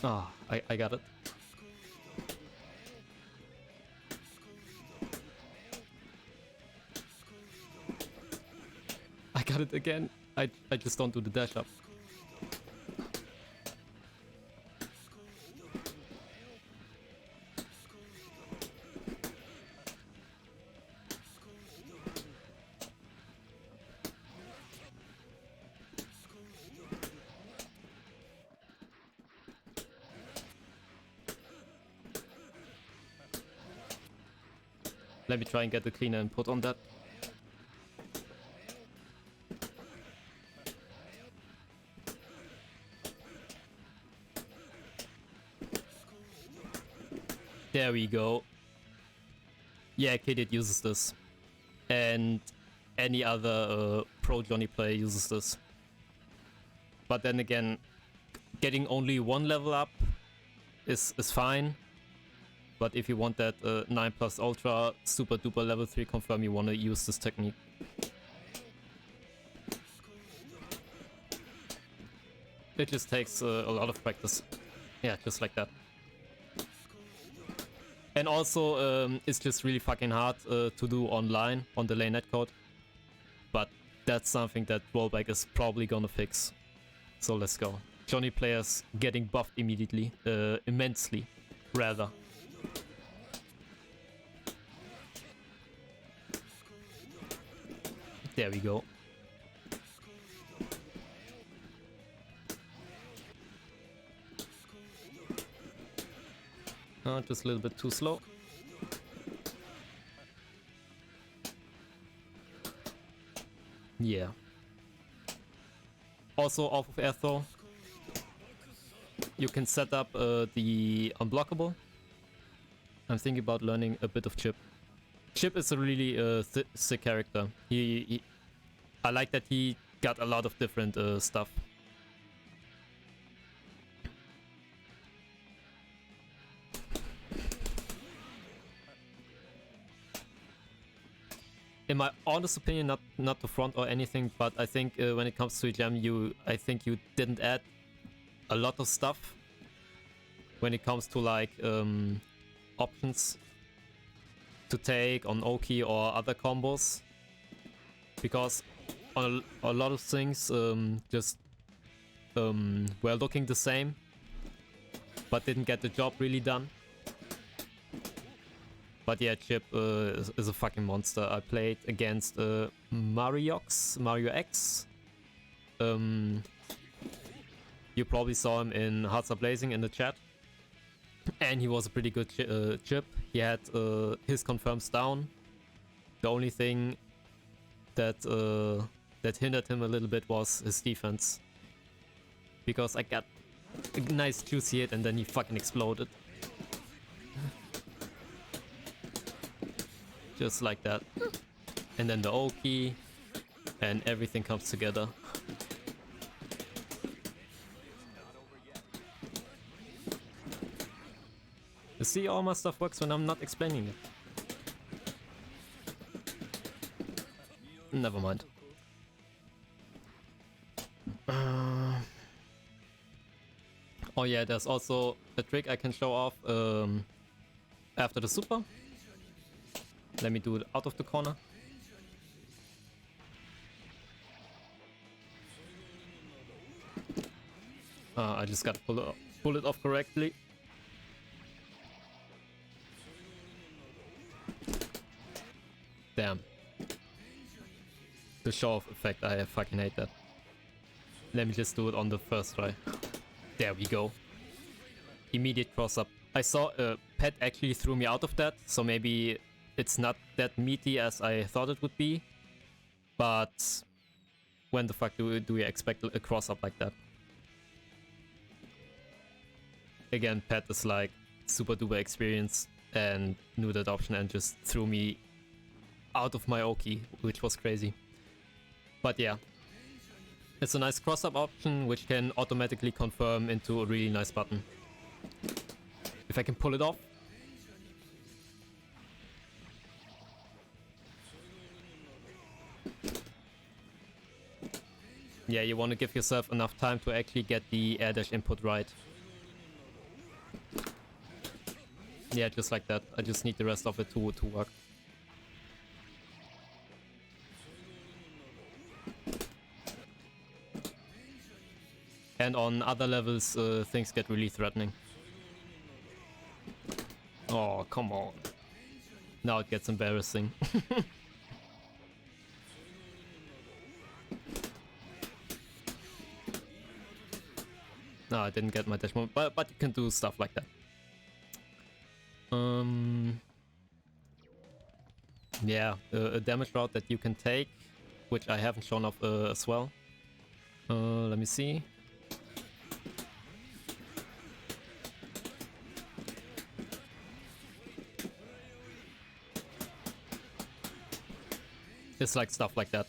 Ah, I got it. I got it again. I just don't do the dash up. Let me try and get the cleaner input on that. There we go. Yeah, Kidit uses this. And any other pro Johnny player uses this. But then again, getting only one level up is fine. But if you want that 9+ Ultra super duper level 3 confirm, you want to use this technique. It just takes a lot of practice. Yeah, just like that. And also, it's just really fucking hard to do online on the lane netcode. But that's something that rollback is probably gonna fix. So let's go. Johnny players getting buffed immediately, immensely, rather. There we go. Just a little bit too slow. Yeah. Also off of air throw, you can set up the Unblockable. I'm thinking about learning a bit of Chip. Chip is a really sick character. I like that he got a lot of different stuff. In my honest opinion, not to front or anything, but I think when it comes to gem, I think you didn't add a lot of stuff when it comes to like options to take on Oki or other combos, because on a lot of things just were looking the same but didn't get the job really done. But yeah, Chip is a fucking monster. I played against Mario X. You probably saw him in Hearts Are Blazing in the chat. And he was a pretty good Chip. He had his confirms down. The only thing that hindered him a little bit was his defense. Because I got a nice juicy hit and then he fucking exploded. Just like that. And then the Oki. And everything comes together. You see, all my stuff works when I'm not explaining it. Never mind. Oh yeah, there's also a trick I can show off after the super. Let me do it out of the corner. I just gotta pull it off correctly. Damn. The show-off effect, I fucking hate that. Let me just do it on the first try. There we go. Immediate cross-up. I saw Pet actually threw me out of that, so maybe it's not that meaty as I thought it would be. But when the fuck do we expect a cross-up like that? Again, Pet is like super duper experienced and knew that option and just threw me out of my Oki, which was crazy. But yeah, It's a nice cross-up option which can automatically confirm into a really nice button. If I can pull it off. Yeah, you want to give yourself enough time to actually get the air dash input right. Yeah, just like that. I just need the rest of it to work. And on other levels, things get really threatening. Oh, come on. Now it gets embarrassing. No, I didn't get my dash moment, but you can do stuff like that. Yeah, a damage route that you can take, which I haven't shown off as well. Let me see. It's like stuff like that.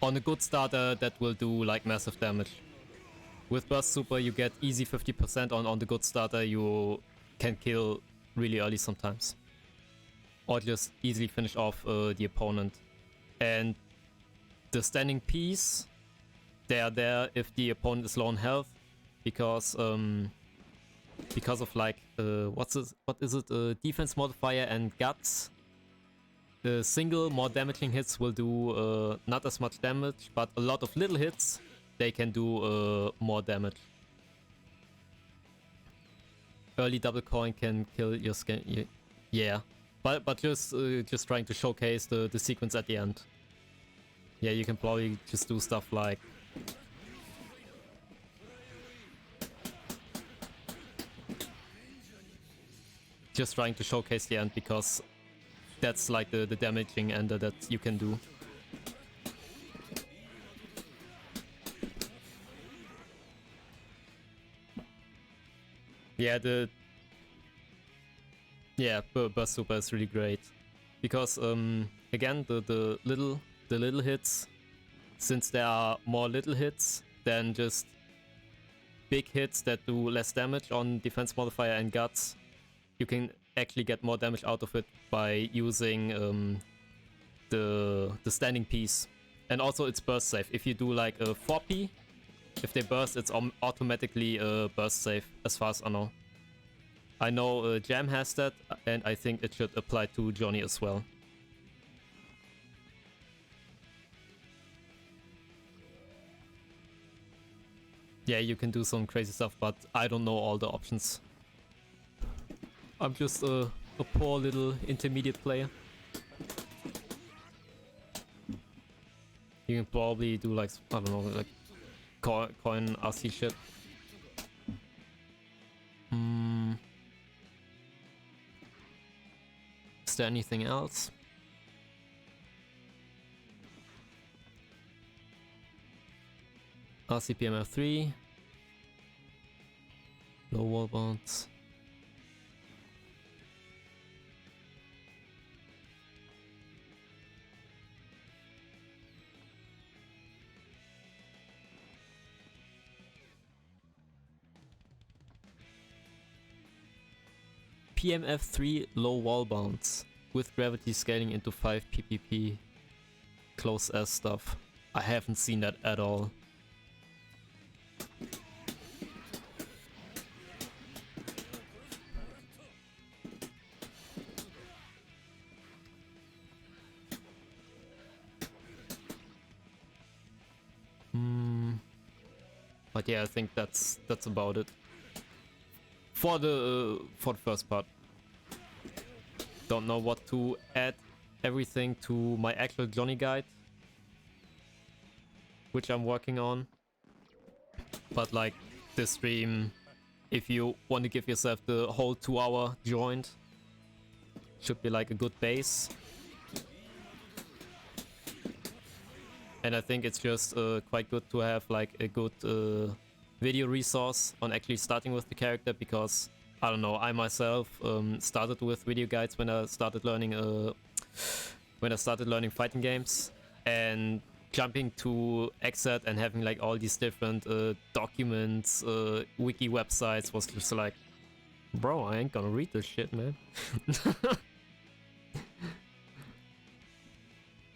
On a good starter, that will do like massive damage. With Burst Super, you get easy 50% on the good starter. You can kill really early sometimes. Or just easily finish off the opponent. And the standing piece, they are there if the opponent is low on health. Because of like, what is it? Defense modifier and guts. The single more damaging hits will do not as much damage, but a lot of little hits, they can do more damage. Early double coin can kill your skin. Yeah, but just trying to showcase the sequence at the end. Yeah, you can probably just do stuff like just trying to showcase the end because that's like the damaging ender that you can do. Yeah, Burst Super is really great because again the little hits, since there are more little hits than just big hits that do less damage on defense modifier and guts, you can actually get more damage out of it by using the standing piece. And also it's burst safe. If you do like a 4P, if they burst, it's automatically burst safe as far as I know. I know Jam has that, and I think it should apply to Johnny as well. Yeah, you can do some crazy stuff, but I don't know all the options. I'm just a poor little intermediate player. You can probably do like, I don't know, like coin RC shit. Is there anything else? RCPMF3. Low wall bounce. PMF3 low wall bounce with gravity scaling into 5 ppp. Close as stuff. I haven't seen that at all. But yeah, I think that's about it for the first part. Don't know what to add everything to my actual Johnny guide, which I'm working on. But like this stream, if you want to give yourself the whole 2-hour joint, should be like a good base. And I think it's just quite good to have like a good video resource on actually starting with the character, because I don't know, I myself started with video guides when I started learning fighting games, and jumping to Exat and having like all these different documents, wiki websites was just like, bro, I ain't gonna read this shit, man.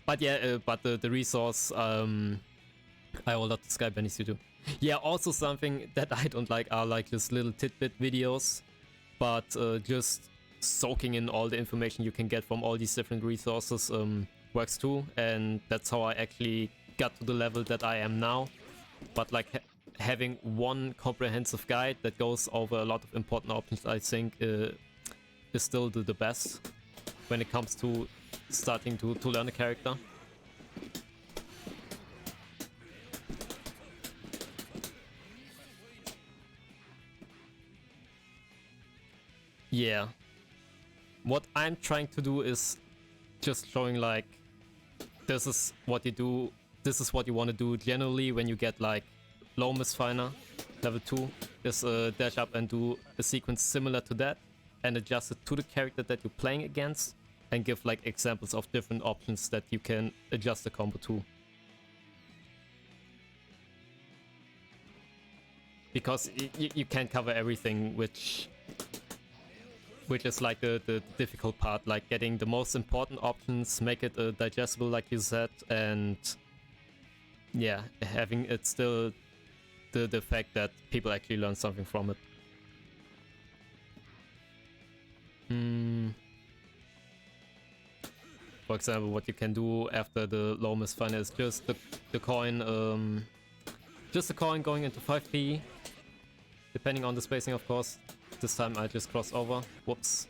But yeah, but the resource, I will let this guy Benny to do. Yeah, also something that I don't like are like just little tidbit videos, but just soaking in all the information you can get from all these different resources works too, and that's how I actually got to the level that I am now. But like having one comprehensive guide that goes over a lot of important options, I think is still the best when it comes to starting to learn a character. Yeah. What I'm trying to do is just showing like, this is what you do, this is what you want to do generally when you get like low misfiner, level 2. Is dash up and do a sequence similar to that and adjust it to the character that you're playing against, and give like examples of different options that you can adjust the combo to. Because you can't cover everything, which is like the difficult part, like getting the most important options, make it digestible like you said, and yeah, having it still the fact that people actually learn something from it. For example, what you can do after the low misfire is just the coin, just the coin going into 5p, depending on the spacing of course. This time I just cross over. Whoops.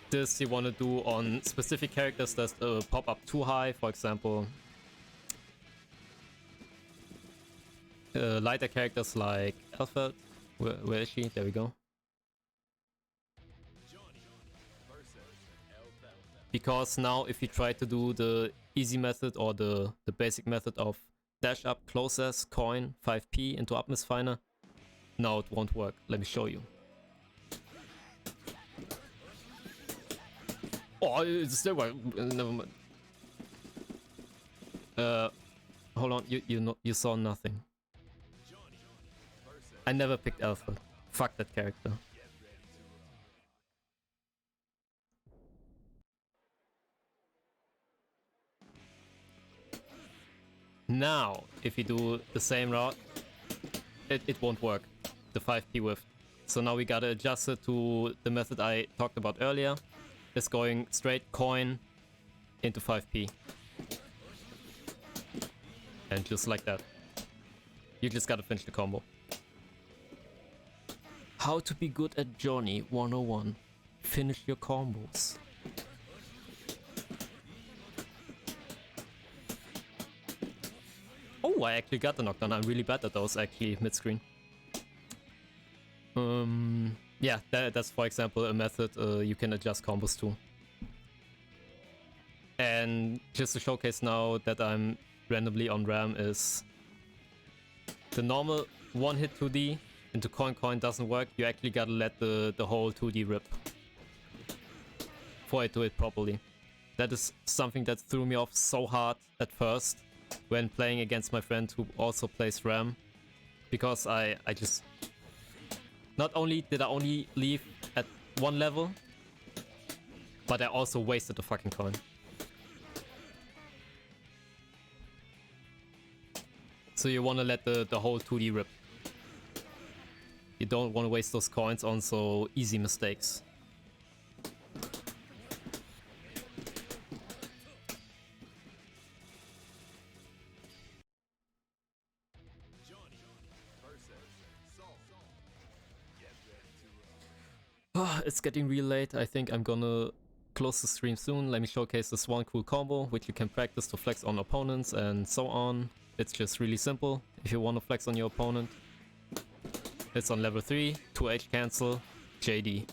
This you want to do on specific characters that pop up too high. For example, lighter characters like Alfred. Where is she? There we go. Because now if you try to do the easy method or the basic method of dash up closest coin 5p into up misfiner, no, it won't work. Let me show you. Oh, it's still never mind. Hold on, you saw nothing. I never picked Alpha. Fuck that character. Now, if you do the same route, it won't work. The 5p width. So now we gotta adjust it to the method I talked about earlier. It's going straight coin into 5p. And just like that. You just gotta finish the combo. How to be good at Johnny 101. Finish your combos. Oh, I actually got the knockdown. I'm really bad at those actually mid-screen. Yeah, that's for example a method you can adjust combos to. And just to showcase now that I'm randomly on RAM is the normal one hit 2D into coin doesn't work. You actually gotta let the whole 2D rip for it to hit properly. That is something that threw me off so hard at first when playing against my friend who also plays RAM, because I just not only did I only leave at one level, but I also wasted the fucking coin. So you want to let the whole 2D rip. You don't want to waste those coins on so easy mistakes. It's getting real late. I think I'm gonna close the stream soon. Let me showcase this one cool combo which you can practice to flex on opponents and so on. It's just really simple. If you want to flex on your opponent, it's on level 3, 2H cancel, JD.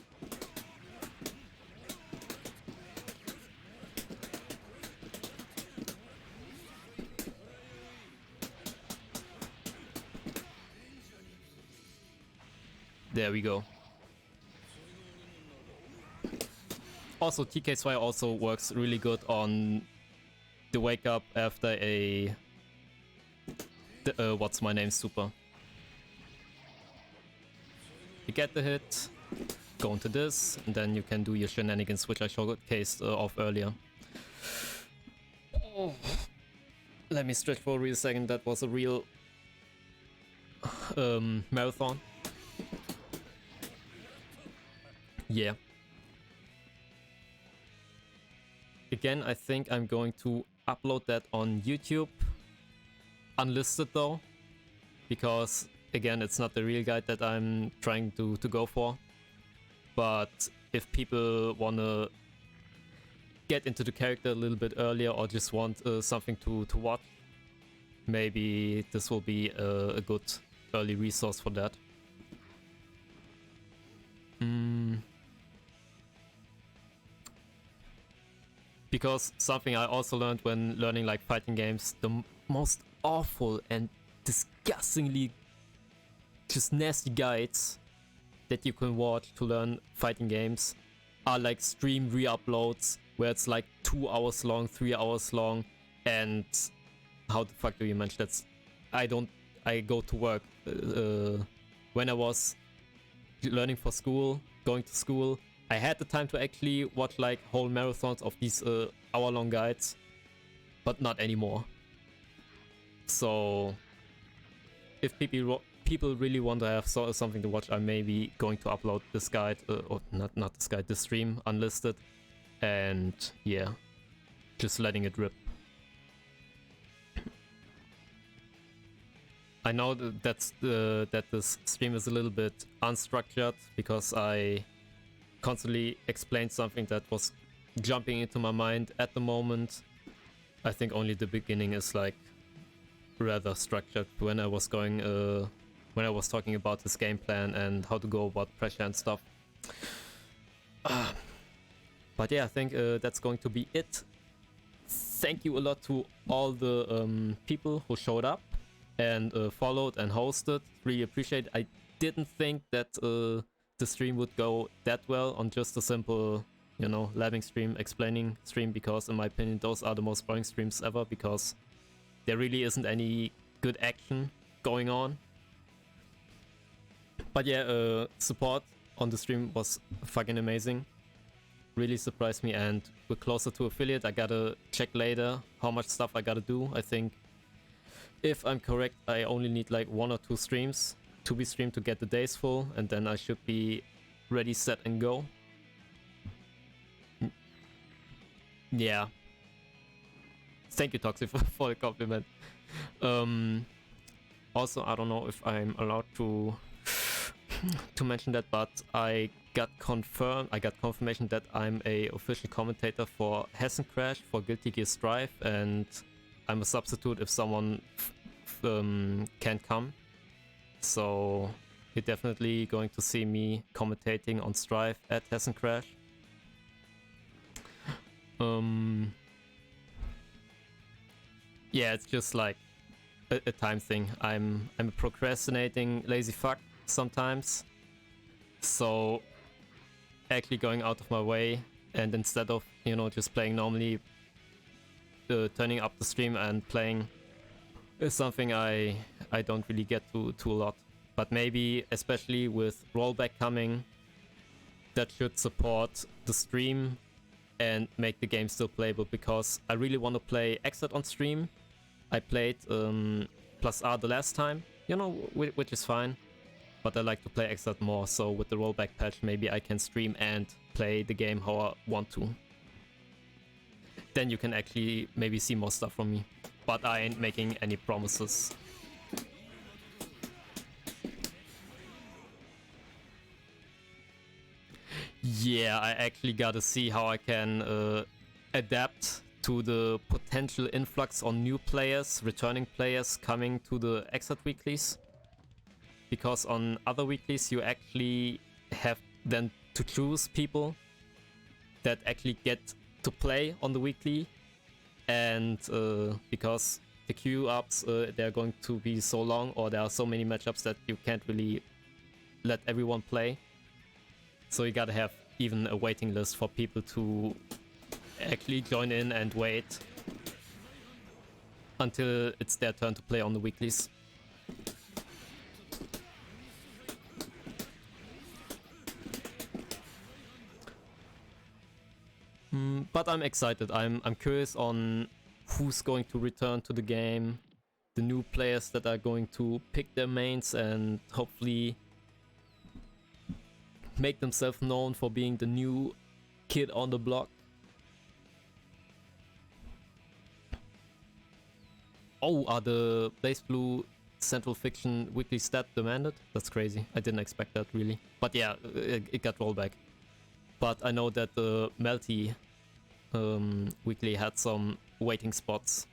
There we go. Also, TK2 also works really good on the wake up after a what's my name super. You get the hit, go into this, and then you can do your shenanigans, which I showcased off earlier. Oh. Let me stretch for a real second. That was a real marathon. Yeah. Again, I think I'm going to upload that on YouTube. Unlisted though. Because, again, it's not the real guide that I'm trying to go for. But if people wanna get into the character a little bit earlier or just want something to watch, maybe this will be a good early resource for that. Because something I also learned when learning like fighting games, the most awful and disgustingly just nasty guides that you can watch to learn fighting games are like stream re-uploads where it's like 2 hours long, 3 hours long, and how the fuck do you manage that? I go to work. When I was learning for school, going to school, I had the time to actually watch like whole marathons of these hour-long guides, but not anymore. So if people really want to have something to watch, I'm maybe going to upload this guide, or not this guide, this stream unlisted, and yeah, just letting it rip. I know that this stream is a little bit unstructured because I constantly explained something that was jumping into my mind at the moment. I think only the beginning is like rather structured when I was going when I was talking about this game plan and how to go about pressure and stuff. But yeah, I think that's going to be it. Thank you a lot to all the people who showed up and followed and hosted. Really appreciate it. I didn't think that the stream would go that well on just a simple, you know, labbing stream, explaining stream, because in my opinion those are the most boring streams ever, because there really isn't any good action going on. But yeah, support on the stream was fucking amazing. Really surprised me, and we're closer to affiliate. I gotta check later how much stuff I gotta do. I think, if I'm correct, I only need like 1 or 2 streams to be streamed to get the days full, and then I should be ready, set, and go. Yeah. Thank you, Toxic, for the compliment. Also, I don't know if I'm allowed to mention that, but I got confirmation that I'm a official commentator for Hessen Crash for Guilty Gear Strive, and I'm a substitute if someone can't come. So you're definitely going to see me commentating on Strive at Hessen Crash. Yeah, it's just like a time thing. I'm a procrastinating lazy fuck sometimes. So actually going out of my way, and instead of, you know, just playing normally, turning up the stream and playing is something I don't really get to a lot. But maybe, especially with rollback coming, that should support the stream and make the game still playable, because I really want to play Exit on stream. I played plus R the last time, you know, which is fine, but I like to play Exit more, so with the rollback patch maybe I can stream and play the game how I want to. Then you can actually maybe see more stuff from me, but I ain't making any promises. Yeah, I actually gotta see how I can adapt to the potential influx on new players, returning players coming to the Exit weeklies. Because on other weeklies you actually have then to choose people that actually get to play on the weekly, and because the queue ups, they're going to be so long, or there are so many matchups that you can't really let everyone play. So you gotta have even a waiting list for people to actually join in and wait until it's their turn to play on the weeklies. But I'm excited. I'm curious on who's going to return to the game, the new players that are going to pick their mains and hopefully make themselves known for being the new kid on the block. Oh, are the Blaze Blue Central Fiction weekly stat demanded? That's crazy. I didn't expect that really. But yeah, it got rollback. But I know that the Melty weekly had some waiting spots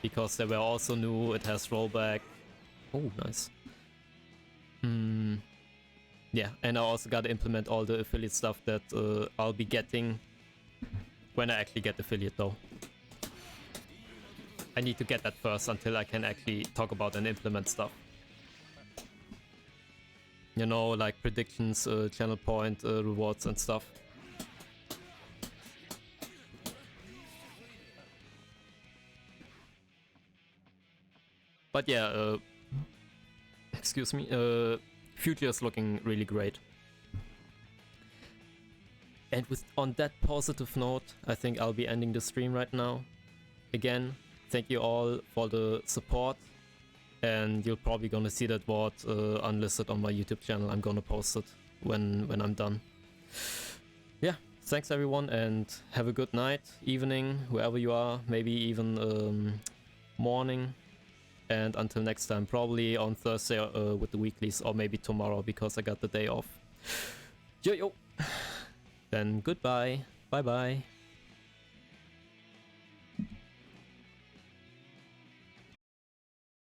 because they were also new. It has rollback. Oh, nice. Yeah, and I also got to implement all the affiliate stuff that I'll be getting when I actually get affiliate though. I need to get that first until I can actually talk about and implement stuff. You know, like predictions, channel point, rewards and stuff. But yeah, excuse me, future is looking really great. And on that positive note, I think I'll be ending the stream right now. Again, thank you all for the support, and you're probably gonna see that VoD unlisted on my YouTube channel. I'm gonna post it when I'm done. Yeah, thanks everyone, and have a good night, evening, wherever you are, maybe even morning. And until next time, probably on Thursday with the weeklies, or maybe tomorrow because I got the day off. Yo. Then goodbye, bye bye.